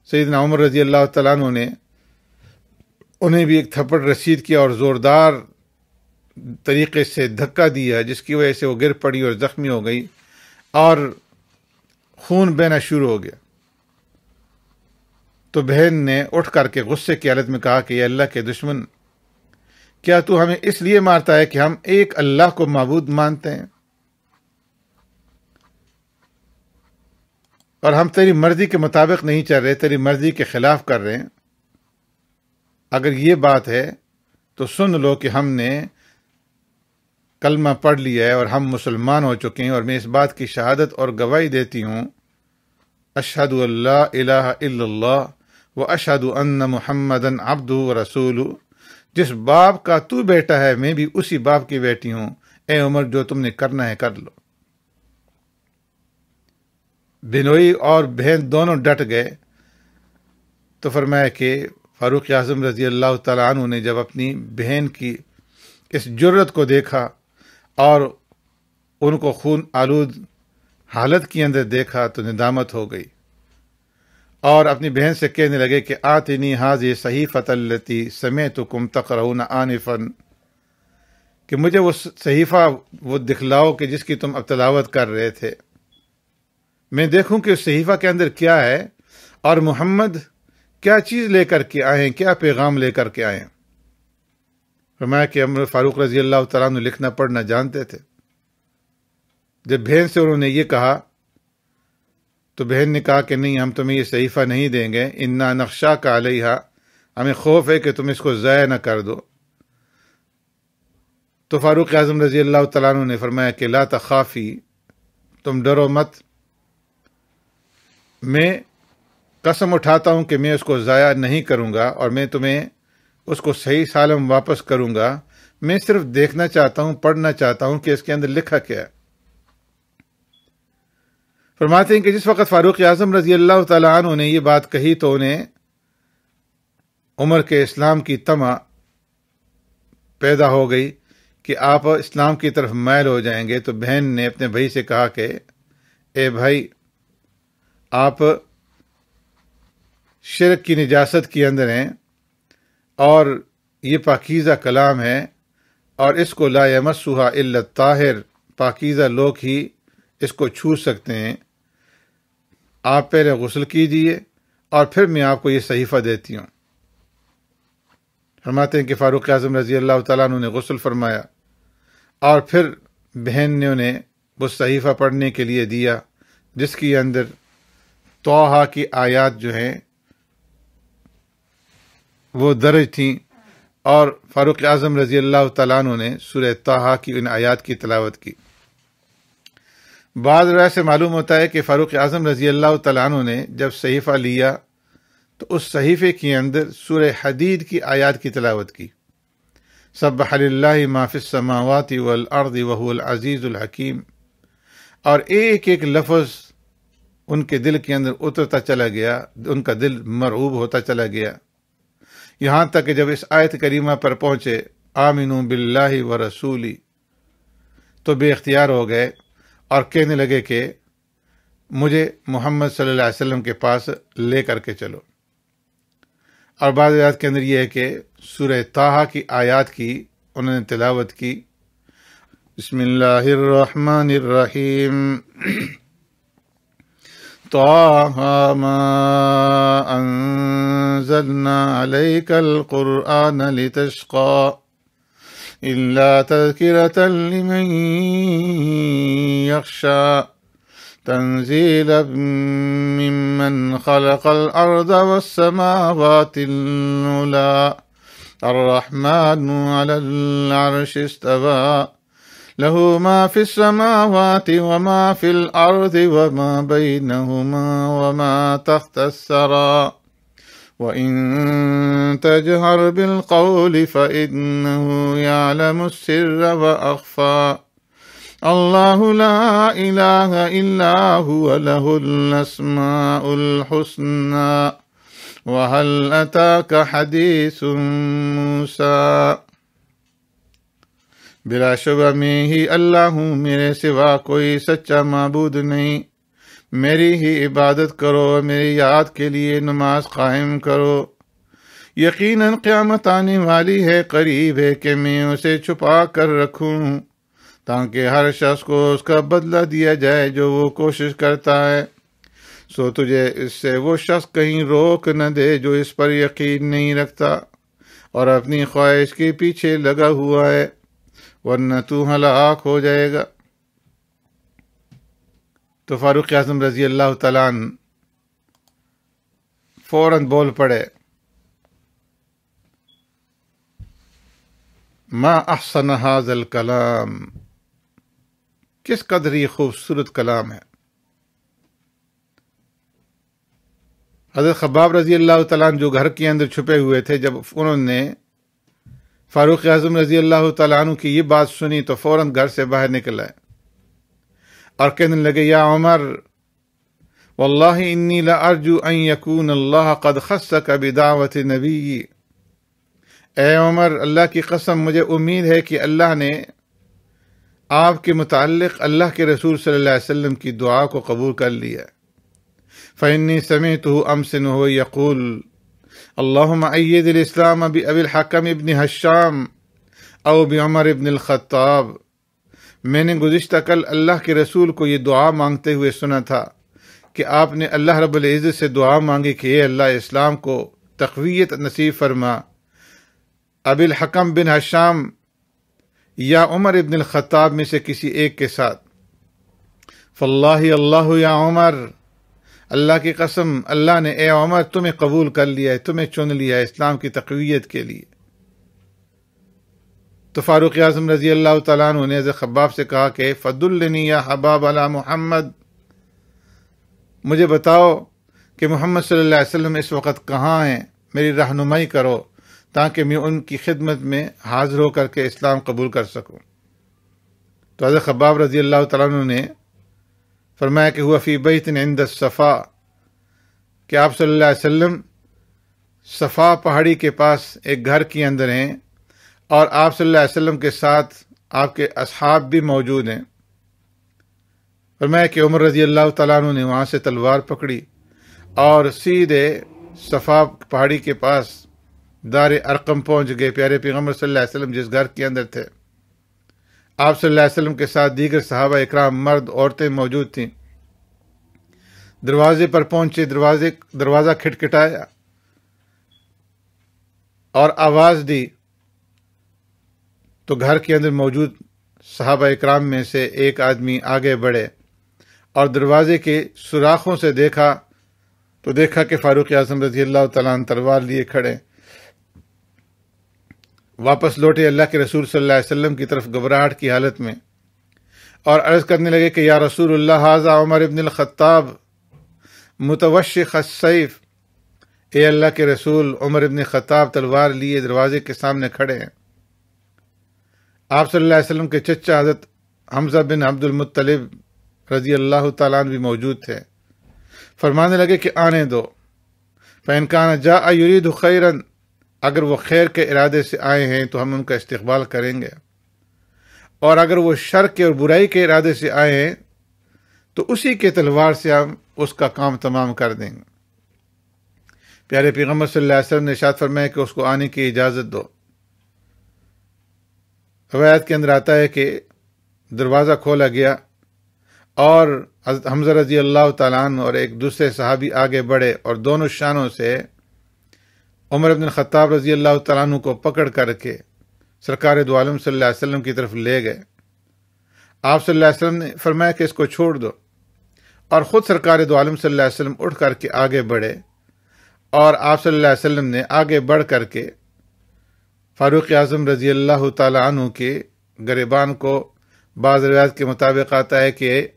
سیدنا عمر رضی اللہ تعالیٰ عنہ نے انہیں بھی ایک تھپڑ رسید کیا اور زوردار طریقے سے دھکا دیا، جس کی وجہ سے وہ گر پڑی اور زخمی ہو گئی اور خون بہنا شروع ہو گیا۔ تو بہن نے اٹھ کر کے غصے کی حالت میں کہا کہ یہ اللہ کے دشمن، کیا تو ہمیں اس لیے مارتا ہے کہ ہم ایک اللہ کو معبود مانتے ہیں اور ہم تیری مرضی کے مطابق نہیں چل رہے، تیری مرضی کے خلاف کر رہے ہیں؟ اگر یہ بات ہے تو سن لو کہ ہم نے کلمہ پڑھ لیا ہے اور ہم مسلمان ہو چکے ہیں، اور میں اس بات کی شہادت اور گواہی دیتی ہوں، اشہد ان لا الہ الا اللہ و اشہد ان محمدًا عبدہ و رسولہ۔ جس باپ کا تو بیٹا ہے میں بھی اسی باپ کی بیٹی ہوں، اے عمر جو تم نے کرنا ہے کر لو۔ بنوئی اور بہن دونوں ڈٹ گئے۔ تو فرمایا کہ فاروق اعظم رضی اللہ تعالیٰ عنہ نے جب اپنی بہن کی اس جرت کو دیکھا اور ان کو خون آلود حالت کے اندر دیکھا تو ندامت ہو گئی، اور اپنی بہن سے کہنے لگے کہ آتنی حاضی صحیفۃ التی سمعتکم تقرؤون آنفا، کہ مجھے وہ صحیفہ وہ دکھلاؤ کہ جس کی تم اب تلاوت کر رہے تھے، میں دیکھوں کہ اس صحیفہ کے اندر کیا ہے اور محمد کیا چیز لے کر کے آئے ہیں، کیا پیغام لے کر کے آئے ہیں۔ فرمایا کہ عمر فاروق رضی اللہ تعالیٰ عنہ لکھنا پڑھنا جانتے تھے۔ جب بہن سے انہوں نے یہ کہا تو بہن نے کہا کہ نہیں، ہم تمہیں یہ صحیفہ نہیں دیں گے، انا نخشاک علیہا، ہمیں خوف ہے کہ تم اس کو ضائع نہ کر دو۔ تو فاروق اعظم رضی اللہ تعالیٰ عنہ نے فرمایا کہ لا تخافی، تم ڈرو مت، میں قسم اٹھاتا ہوں کہ میں اس کو ضائع نہیں کروں گا اور میں تمہیں اس کو صحیح سالم واپس کروں گا، میں صرف دیکھنا چاہتا ہوں، پڑھنا چاہتا ہوں کہ اس کے اندر لکھا کیا ہے۔ فرماتے ہیں کہ جس وقت فاروق اعظم رضی اللہ تعالیٰ عنہ نے یہ بات کہی تو انہیں عمر کے اسلام کی طمع پیدا ہو گئی کہ آپ اسلام کی طرف مائل ہو جائیں گے۔ تو بہن نے اپنے بھائی سے کہا کہ اے بھائی، آپ شرک کی نجاست کے اندر ہیں اور یہ پاکیزہ کلام ہے اور اس کو لا یمسھا الا الطاہر، پاکیزہ لوگ ہی اس کو چھو سکتے ہیں، آپ پہلے غسل کیجئے اور پھر میں آپ کو یہ صحیفہ دیتی ہوں۔ فرماتے ہیں کہ فاروق اعظم رضی اللہ تعالیٰ عنہ نے غسل فرمایا اور پھر بہن نے انہیں وہ صحیفہ پڑھنے کے لیے دیا جس کے اندر طٰہٰ کی آیات جو ہیں وہ درج تھیں، اور فاروق اعظم رضی اللہ تعالیٰ عنہ نے سورہ طٰہٰ کی ان آیات کی تلاوت کی۔ بعض روایت سے معلوم ہوتا ہے کہ فاروق اعظم رضی اللہ تعالیٰ عنہ نے جب صحیفہ لیا تو اس صحیفے کے اندر سورہ حدید کی آیات کی تلاوت کی، سبح للہ ما فی السماوات والارض وهو العزیز الحکیم، اور ایک ایک لفظ ان کے دل کے اندر اترتا چلا گیا، ان کا دل مرعوب ہوتا چلا گیا، یہاں تک کہ جب اس آیت کریمہ پر پہنچے آمنوا باللہ ورسولی تو بے اختیار ہو گئے اور کہنے لگے کہ مجھے محمد صلی اللہ علیہ وسلم کے پاس لے کر کے چلو۔ اور بعض آیات کے اندر یہ ہے کہ سورہ طٰہٰ کی آیات کی انہوں نے تلاوت کی۔ بسم اللہ الرحمن الرحیم، طٰہٰ ما انزلنا علیک القرآن لتشقى إلا تذكرة لمن يخشى تنزيلا ممن خلق الأرض والسماوات العلى الرحمن على العرش استوى له ما في السماوات وما في الأرض وما بينهما وما تحت الثرى وَإِن تَجْهَرْ بِالْقَوْلِ فَإِنَّهُ يَعْلَمُ السِّرَّ وَأَخْفَى اللَّهُ لَا إِلَٰهَ إِلَّا هُوَ لَهُ الْأَسْمَاءُ الْحُسْنَى وَهَلْ أَتَاكَ حَدِيثُ مُوسَىٰ، بلا شبہ میں ہی اللہ ہوں، میرے سوا کوئی سچا معبود نہیں، میری ہی عبادت کرو، میری یاد کے لیے نماز قائم کرو، یقیناً قیامت آنے والی ہے، قریب ہے کہ میں اسے چھپا کر رکھوں تاکہ ہر شخص کو اس کا بدلہ دیا جائے جو وہ کوشش کرتا ہے، سو تجھے اس سے وہ شخص کہیں روک نہ دے جو اس پر یقین نہیں رکھتا اور اپنی خواہش کے پیچھے لگا ہوا ہے، ورنہ تو ہلاک ہو جائے گا۔ تو فاروق اعظم رضی اللہ تعالیٰ عنہ فوراً بول پڑے، ما احسن ھذا الکلام، کس قدر یہ خوبصورت کلام ہے۔ حضرت خباب رضی اللہ تعالیٰ عنہ جو گھر کے اندر چھپے ہوئے تھے، جب انہوں نے فاروق اعظم رضی اللہ تعالیٰ عنہ کی یہ بات سنی تو فوراً گھر سے باہر نکل آئے اور کہنے لگے، یا عمر واللہ انی لارجو ان یکون اللہ قد خصک بدعوت نبی، اے عمر اللہ کی قسم مجھے امید ہے کہ اللہ نے آپ کے متعلق اللہ کے رسول صلی اللہ علیہ وسلم کی دعا کو قبول کر لیا۔ فإني سمعته أمس وهو يقول اللهم أيد الإسلام بأبي الحكم ابن هشام أو بعمر ابن الخطاب۔ میں نے گزشتہ کل اللہ کے رسول کو یہ دعا مانگتے ہوئے سنا تھا کہ آپ نے اللہ رب العزت سے دعا مانگی کہ اے اللہ اسلام کو تقویت نصیب فرما ابی الحکم بن ہشام یا عمر ابن الخطاب میں سے کسی ایک کے ساتھ۔ فاللہ اللہ یا عمر، اللہ کی قسم اللہ نے اے عمر تمہیں قبول کر لیا ہے، تمہیں چن لیا ہے اسلام کی تقویت کے لیے۔ تو فاروق اعظم رضی اللہ تعالیٰ عنہ نے حضرت خباب سے کہا کہ فدلنی یا حباب علی محمد، مجھے بتاؤ کہ محمد صلی اللہ علیہ وسلم اس وقت کہاں ہیں، میری رہنمائی کرو تاکہ میں ان کی خدمت میں حاضر ہو کر کے اسلام قبول کر سکوں۔ تو حضرت خباب رضی اللہ تعالیٰ عنہ نے فرمایا کہ ہوا فی بیت عند الصفا، کہ آپ صلی اللہ علیہ وسلم صفا پہاڑی کے پاس ایک گھر کے اندر ہیں اور آپ صلی اللہ علیہ وسلم کے ساتھ آپ کے اصحاب بھی موجود ہیں۔ فرمایا کہ عمر رضی اللہ تعالیٰ عنہ نے وہاں سے تلوار پکڑی اور سیدھے صفا پہاڑی کے پاس دار ارقم پہنچ گئے۔ پیارے پیغمبر صلی اللہ علیہ وسلم جس گھر کے اندر تھے، آپ صلی اللہ علیہ وسلم کے ساتھ دیگر صحابہ اکرام، مرد عورتیں موجود تھیں۔ دروازے پر پہنچے، دروازہ کھٹکھٹایا اور آواز دی تو گھر کے اندر موجود صحابہ اکرام میں سے ایک آدمی آگے بڑھے اور دروازے کے سوراخوں سے دیکھا تو دیکھا کہ فاروق اعظم رضی اللہ تعالیٰ عنہ تلوار لیے کھڑے۔ واپس لوٹے اللہ کے رسول صلی اللہ علیہ وسلم کی طرف گھبراہٹ کی حالت میں اور عرض کرنے لگے کہ یا رسول اللہ ھذا عمر ابن الخطاب متوشخ السیف، اے اللہ کے رسول عمر ابن خطاب تلوار لیے دروازے کے سامنے کھڑے ہیں۔ آپ صلی اللہ علیہ وسلم کے چچا حضرت حمزہ بن عبد المطلب رضی اللہ تعالیٰ عنہ بھی موجود تھے۔ فرمانے لگے کہ آنے دو، فَإِنْ كَانَ جَاءَ يُرِيدُ خَيْرًا، اگر وہ خیر کے ارادے سے آئے ہیں تو ہم ان کا استقبال کریں گے، اور اگر وہ شر کے اور برائی کے ارادے سے آئے ہیں تو اسی کے تلوار سے ہم اس کا کام تمام کر دیں گے۔ پیارے پیغمبر صلی اللہ علیہ وسلم نے ارشاد فرمایا کہ اس کو آنے کی اجازت دو۔ روایت کے اندر آتا ہے کہ دروازہ کھولا گیا اور حضرت حمزہ رضی اللہ تعالیٰ عنہ اور ایک دوسرے صحابی آگے بڑھے اور دونوں شانوں سے عمر بن الخطاب رضی اللہ تعالیٰ عنہ کو پکڑ کر کے سرکار دو عالم صلی اللہ علیہ وسلم کی طرف لے گئے۔ آپ صلی اللہ علیہ وسلم نے فرمایا کہ اس کو چھوڑ دو، اور خود سرکار دو عالم صلی اللہ علیہ وسلم اٹھ کر کے آگے بڑھے اور آپ صلی اللہ علیہ وسلم نے آگے بڑھ کر کے فاروق اعظم رضی اللہ تعالیٰ عنہ کے گریبان کو، بعض روایات کے مطابق آتا ہے کہ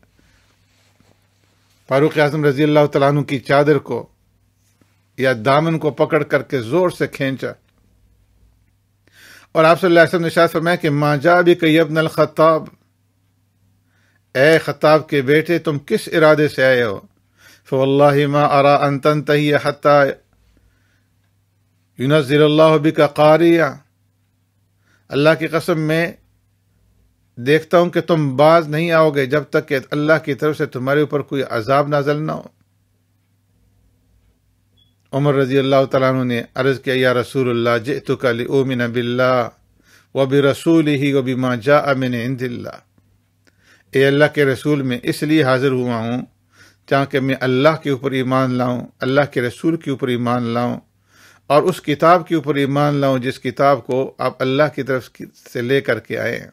فاروق اعظم رضی اللہ تعالیٰ عنہ کی چادر کو یا دامن کو پکڑ کر کے زور سے کھینچا، اور آپ صلی اللہ علیہ وسلم نے ارشاد فرمایا کہ ما جاء بک یا ابن الخطاب، اے خطاب کے بیٹے تم کس ارادے سے آئے ہو؟ فواللہ ما ارى ان تنتهي حتى ينزل اللہ بک قاریہ، اللہ کی قسم میں دیکھتا ہوں کہ تم باز نہیں آؤ گے جب تک کہ اللہ کی طرف سے تمہارے اوپر کوئی عذاب نازل نہ ہو۔ عمر رضی اللہ تعالیٰ عنہ نے عرض کیا یا رسول اللہ جئتک لأؤمن باللہ وبرسولہ وبما جاء من عند اللہ، اے اللہ کے رسول میں اس لیے حاضر ہوا ہوں تاکہ میں اللہ کے اوپر ایمان لاؤں، اللہ کے رسول کے اوپر ایمان لاؤں، اور اس کتاب کے اوپر ایمان لاؤں جس کتاب کو آپ اللہ کی طرف سے لے کر کے آئے ہیں۔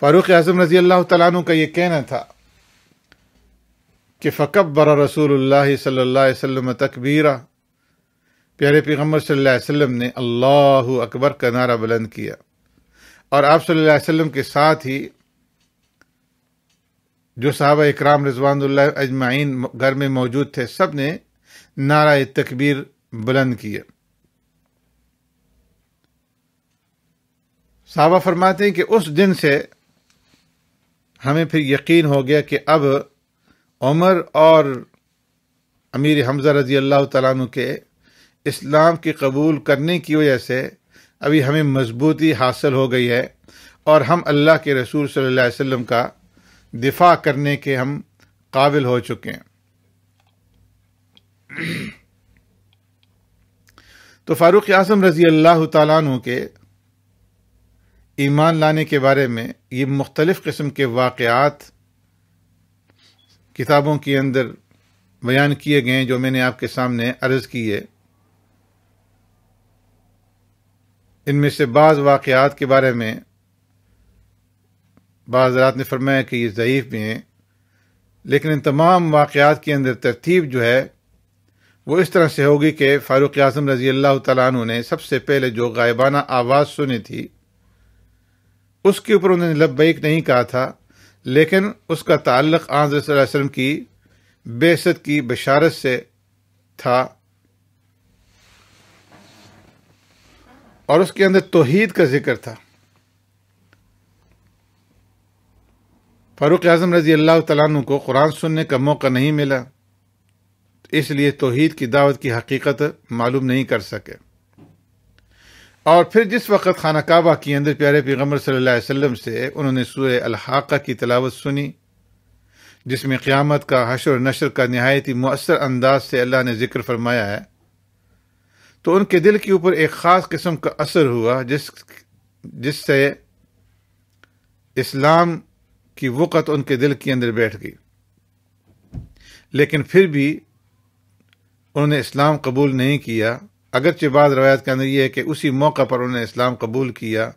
فاروق اعظم رضی اللہ تعالیٰ عنہ کا یہ کہنا تھا کہ فکبر رسول اللہ صلی اللہ علیہ وسلم تکبیرہ، پیارے پیغمبر صلی اللہ علیہ وسلم نے اللہ اکبر کا نعرہ بلند کیا، اور آپ صلی اللہ علیہ وسلم کے ساتھ ہی جو صحابہ اکرام رضوان اللہ اجمعین گھر میں موجود تھے سب نے نعرہ تکبیر بلند کیا۔ صحابہ فرماتے ہیں کہ اس دن سے ہمیں پھر یقین ہو گیا کہ اب عمر اور امیر حمزہ رضی اللہ تعالیٰ عنہ کے اسلام کی قبول کرنے کی وجہ سے ابھی ہمیں مضبوطی حاصل ہو گئی ہے، اور ہم اللہ کے رسول صلی اللہ علیہ وسلم کا دفاع کرنے کے ہم قابل ہو چکے ہیں۔ تو فاروق اعظم رضی اللہ تعالیٰ عنہ کے ایمان لانے کے بارے میں یہ مختلف قسم کے واقعات کتابوں کے اندر بیان کیے گئے ہیں، جو میں نے آپ کے سامنے عرض کیے۔ ان میں سے بعض واقعات کے بارے میں بعض حضرات نے فرمایا کہ یہ ضعیف بھی ہیں، لیکن ان تمام واقعات کے اندر ترتیب جو ہے وہ اس طرح سے ہوگی کہ فاروق اعظم رضی اللہ تعالیٰ عنہ نے سب سے پہلے جو غائبانہ آواز سنی تھی اس کے اوپر انہوں نے لبیک نہیں کہا تھا، لیکن اس کا تعلق آن صلی اللہ علیہ وسلم کی بعثت کی بشارت سے تھا، اور اس کے اندر توحید کا ذکر تھا۔ فاروق اعظم رضی اللہ تعالیٰ عنہ کو قرآن سننے کا موقع نہیں ملا، اس لیے توحید کی دعوت کی حقیقت معلوم نہیں کر سکے۔ اور پھر جس وقت خانہ کعبہ کے اندر پیارے پیغمبر صلی اللہ علیہ وسلم سے انہوں نے سورہ الحاقہ کی تلاوت سنی، جس میں قیامت کا، حشر و نشر کا نہایت ہی مؤثر انداز سے اللہ نے ذکر فرمایا ہے، تو ان کے دل کے اوپر ایک خاص قسم کا اثر ہوا، جس سے اسلام کی وقت ان کے دل کے اندر بیٹھ گئی۔ لیکن پھر بھی انہوں نے اسلام قبول نہیں کیا، اگرچہ بعض روایات کے اندر یہ ہے کہ اسی موقع پر انہوں نے اسلام قبول کیا،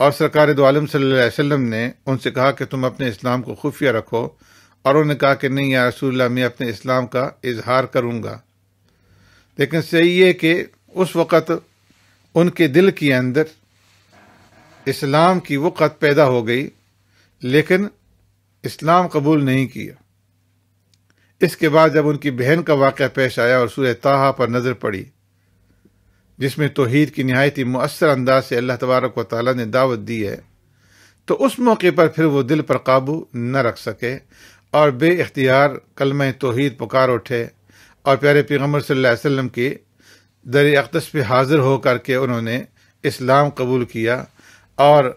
اور سرکار دو عالم صلی اللہ علیہ وسلم نے ان سے کہا کہ تم اپنے اسلام کو خفیہ رکھو، اور انہوں نے کہا کہ نہیں یا رسول اللہ، میں اپنے اسلام کا اظہار کروں گا۔ لیکن صحیح ہے کہ اس وقت ان کے دل کے اندر اسلام کی وقت پیدا ہو گئی، لیکن اسلام قبول نہیں کیا۔ اس کے بعد جب ان کی بہن کا واقعہ پیش آیا اور سورہ طٰہٰ پر نظر پڑی، جس میں توحید کی نہایت ہی مؤثر انداز سے اللہ تبارک و تعالیٰ نے دعوت دی ہے، تو اس موقع پر پھر وہ دل پر قابو نہ رکھ سکے اور بے اختیار کلمہ توحید پکار اٹھے، اور پیارے پیغمبر صلی اللہ علیہ وسلم کی در اقدس پہ حاضر ہو کر کے انہوں نے اسلام قبول کیا، اور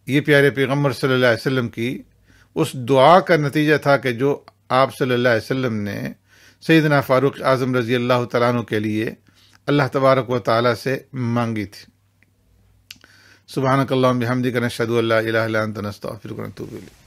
یہ پیارے پیغمبر صلی اللہ علیہ وسلم کی اس دعا کا نتیجہ تھا کہ جو آپ صلی اللہ علیہ وسلم نے سیدنا فاروق اعظم رضی اللہ تعالیٰ عنہ کے لیے اللہ تبارک و تعالیٰ سے مانگی تھی۔ سبحانک اللہم بحمدک نشہد ان لا الہ الا انت نستغفرک ونتوب الیک۔